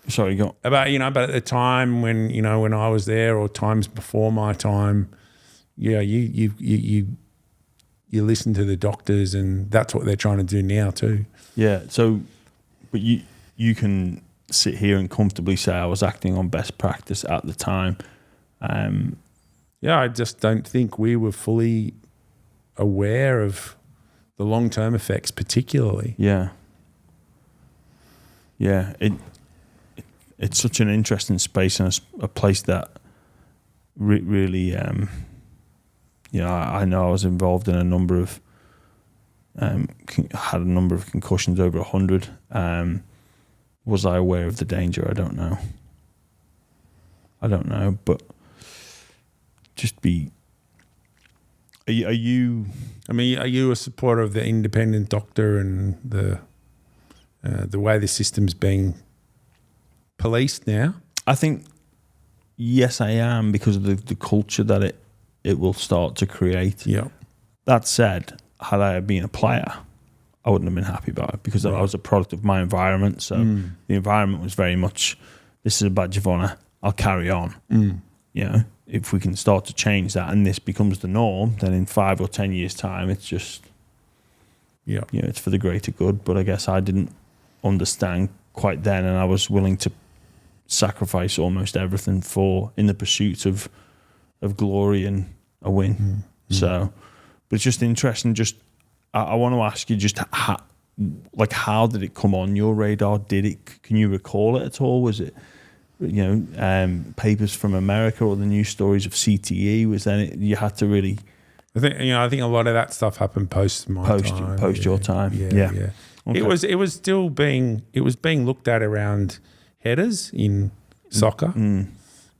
Sorry, go on. But at the time when I was there, or times before my time, you listen to the doctors, and that's what they're trying to do now too. Yeah. So, but you can sit here and comfortably say I was acting on best practice at the time. I just don't think we were fully aware of the long-term effects, particularly. Yeah. Yeah. It's such an interesting space, and a place that really, I know I was involved in a number of, had a number of concussions, over 100. Was I aware of the danger? I don't know, but are you? I mean, are you a supporter of the independent doctor and the way the system's being policed now? I think, yes, I am, because of the culture that it will start to create. Yeah. That said, had I been a player, I wouldn't have been happy about it, because I was a product of my environment. So the environment was very much, this is a badge of honour, I'll carry on. If we can start to change that and this becomes the norm, then in 5 or 10 years' time, it's just, it's for the greater good. But I guess I didn't understand quite then, and I was willing to sacrifice almost everything in the pursuit of glory and a win. So, but it's just interesting. I want to ask you, just how did it come on your radar? Can you recall it at all? Was it, papers from America or the news stories of CTE? Was that you had to really? I think a lot of that stuff happened post your time. Yeah. Okay. It was still being looked at around headers in soccer.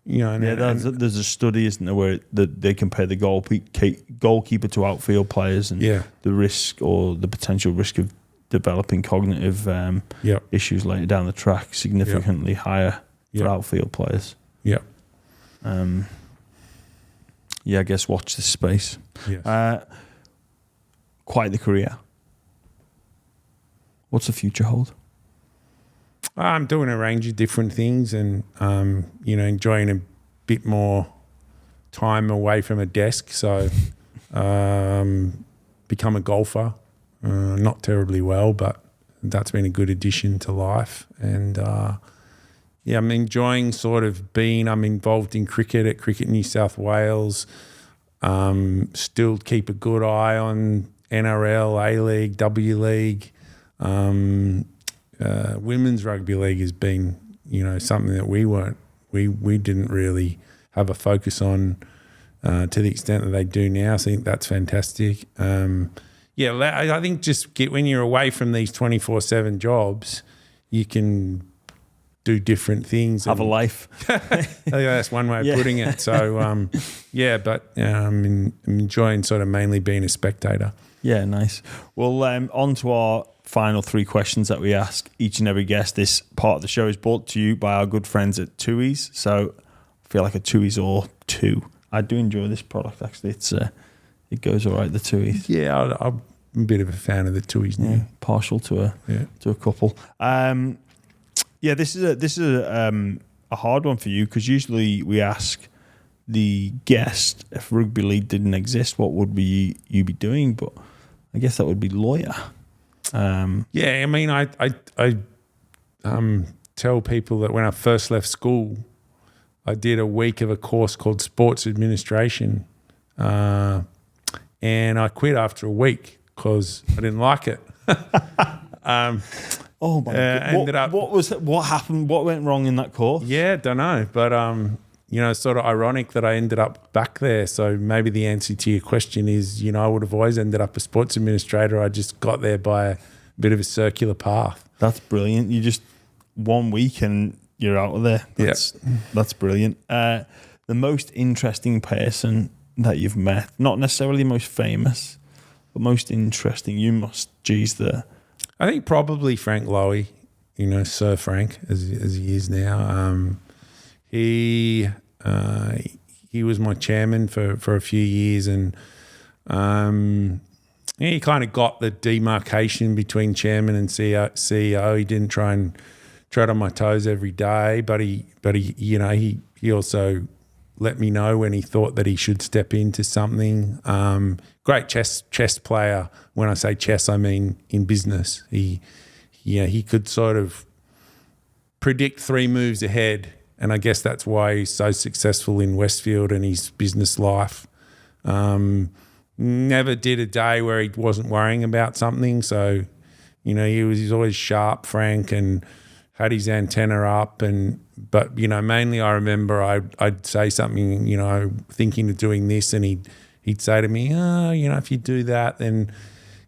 There's a study, isn't there, where they compare the goalkeeper to outfield players, and the risk or the potential risk of developing cognitive issues later down the track significantly higher for outfield players. Yeah. I guess watch this space. Yes. Quite the career. What's the future hold? I'm doing a range of different things, and enjoying a bit more time away from a desk. So, become a golfer. Not terribly well, but that's been a good addition to life. And I'm enjoying I'm involved in cricket at Cricket New South Wales. Still keep a good eye on NRL, A-League, W League. Women's rugby league has been, something that we didn't really have a focus on to the extent that they do now. So I think that's fantastic. I think when you're away from these 24/7 jobs, you can do different things. Have a life. I think that's one way of putting it. So, I'm enjoying mainly being a spectator. Yeah, nice. Well, on to our final 3 questions that we ask each and every guest. This part of the show is brought to you by our good friends at Tooheys. So I feel like a Tooheys or 2. I do enjoy this product, actually. It goes all right, the Tooheys. Yeah, I'm a bit of a fan of the Tooheys now. Yeah, partial to a couple. This is a hard one for you, because usually we ask the guest, if rugby league didn't exist, what would you be doing? But I guess that would be lawyer. Yeah, I mean, I tell people that when I first left school, I did a week of a course called Sports Administration, and I quit after a week because I didn't like it. Oh my God! What happened? What went wrong in that course? Yeah, don't know, but sort of ironic that I ended up back there. So maybe the answer to your question is, I would have always ended up a sports administrator. I just got there by a bit of a circular path. That's brilliant. You just 1 week and you're out of there. That's brilliant. The most interesting person that you've met, not necessarily most famous, but most interesting. You must, I think probably Frank Lowy, Sir Frank, as he is now. He was my chairman for a few years, and he kind of got the demarcation between chairman and CEO. He didn't try and tread on my toes every day, but he also let me know when he thought that he should step into something. Great chess player. When I say chess, I mean in business. He could sort of predict 3 moves ahead, and I guess that's why he's so successful in Westfield and his business life. Never did a day where he wasn't worrying about something. So, he's always sharp, Frank, and had his antenna up. But mainly I remember I'd say something, thinking of doing this, and he'd say to me, if you do that, then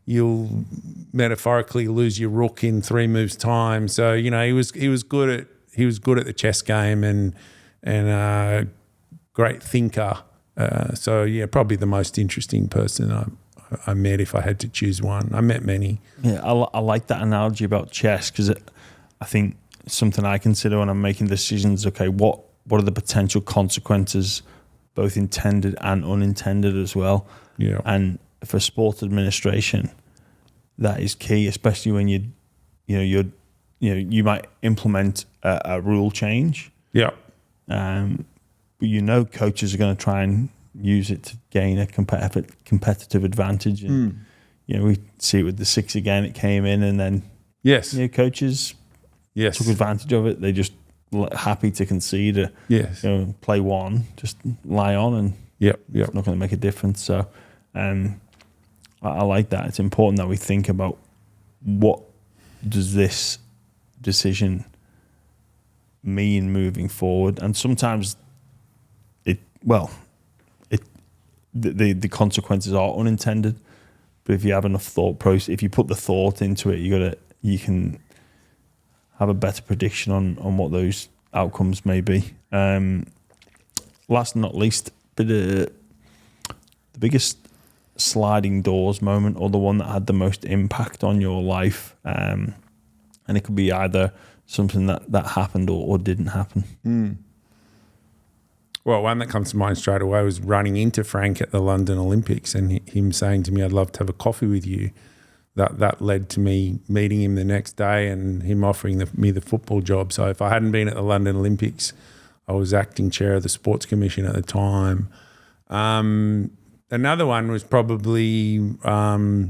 you'll metaphorically lose your rook in 3 moves time. So, he was good at the chess game and a great thinker. Probably the most interesting person I met if I had to choose one. I met many. Yeah, I like that analogy about chess, because I think something I consider when I'm making decisions. Okay, what are the potential consequences, both intended and unintended as well? Yeah. And for sports administration, that is key, especially when you might implement a rule change. Yeah. But coaches are going to try and use it to gain a competitive advantage. And, we see it with the 6 again. It came in, and then coaches took advantage of it. They just happy to concede. Play one, just lie on, and it's not going to make a difference. So, I like that. It's important that we think about what does this decision mean moving forward, and sometimes the consequences are unintended. But if you have enough thought process, if you put the thought into it, you can have a better prediction on what those outcomes may be. Last but not least, the biggest sliding doors moment, or the one that had the most impact on your life, and it could be either something that happened or didn't happen. Well, one that comes to mind straight away was running into Frank at the London Olympics and him saying to me, "I'd love to have a coffee with you." That led to me meeting him the next day and him offering me the football job. So if I hadn't been at the London Olympics, I was acting chair of the Sports Commission at the time. Another one was probably I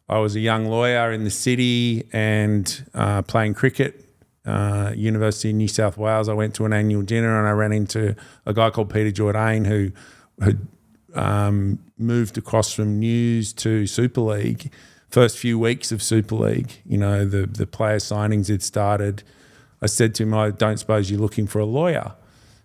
was a young lawyer in the city and playing cricket. University of New South Wales, I went to an annual dinner and I ran into a guy called Peter Jourdain who had moved across from News to Super League. First few weeks of Super League, the player signings had started. I said to him, "I don't suppose you're looking for a lawyer?"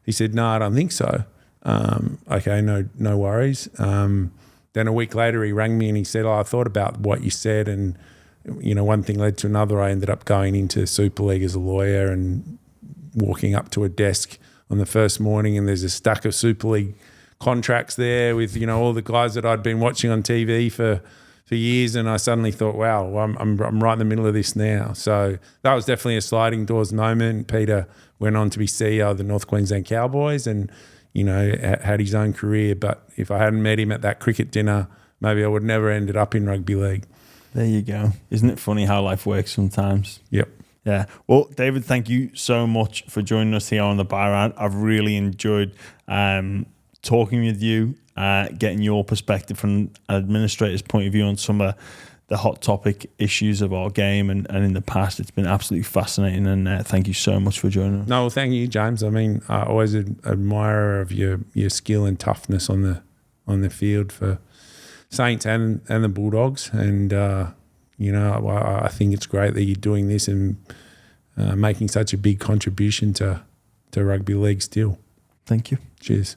He said, "No, I don't think so." Okay, no worries. Then a week later he rang me and he said, "I thought about what you said, and one thing led to another. I ended up going into Super League as a lawyer and walking up to a desk on the first morning, and there's a stack of Super League contracts there with all the guys that I'd been watching on TV for years, and I suddenly thought, wow, I'm right in the middle of this now. So that was definitely a sliding doors moment. Peter went on to be CEO of the North Queensland Cowboys and had his own career. But if I hadn't met him at that cricket dinner, maybe I would never ended up in rugby league. There you go. Isn't it funny how life works sometimes? Yep. Yeah. Well, David, thank you so much for joining us here on the Buy Round. I've really enjoyed talking with you, getting your perspective from an administrator's point of view on some of the hot topic issues of our game and in the past. It's been absolutely fascinating, and thank you so much for joining us. No, well, thank you, James. I mean, I always admire of your skill and toughness on the field for Saints and the Bulldogs, and I think it's great that you're doing this and making such a big contribution to rugby league still. Thank you. Cheers.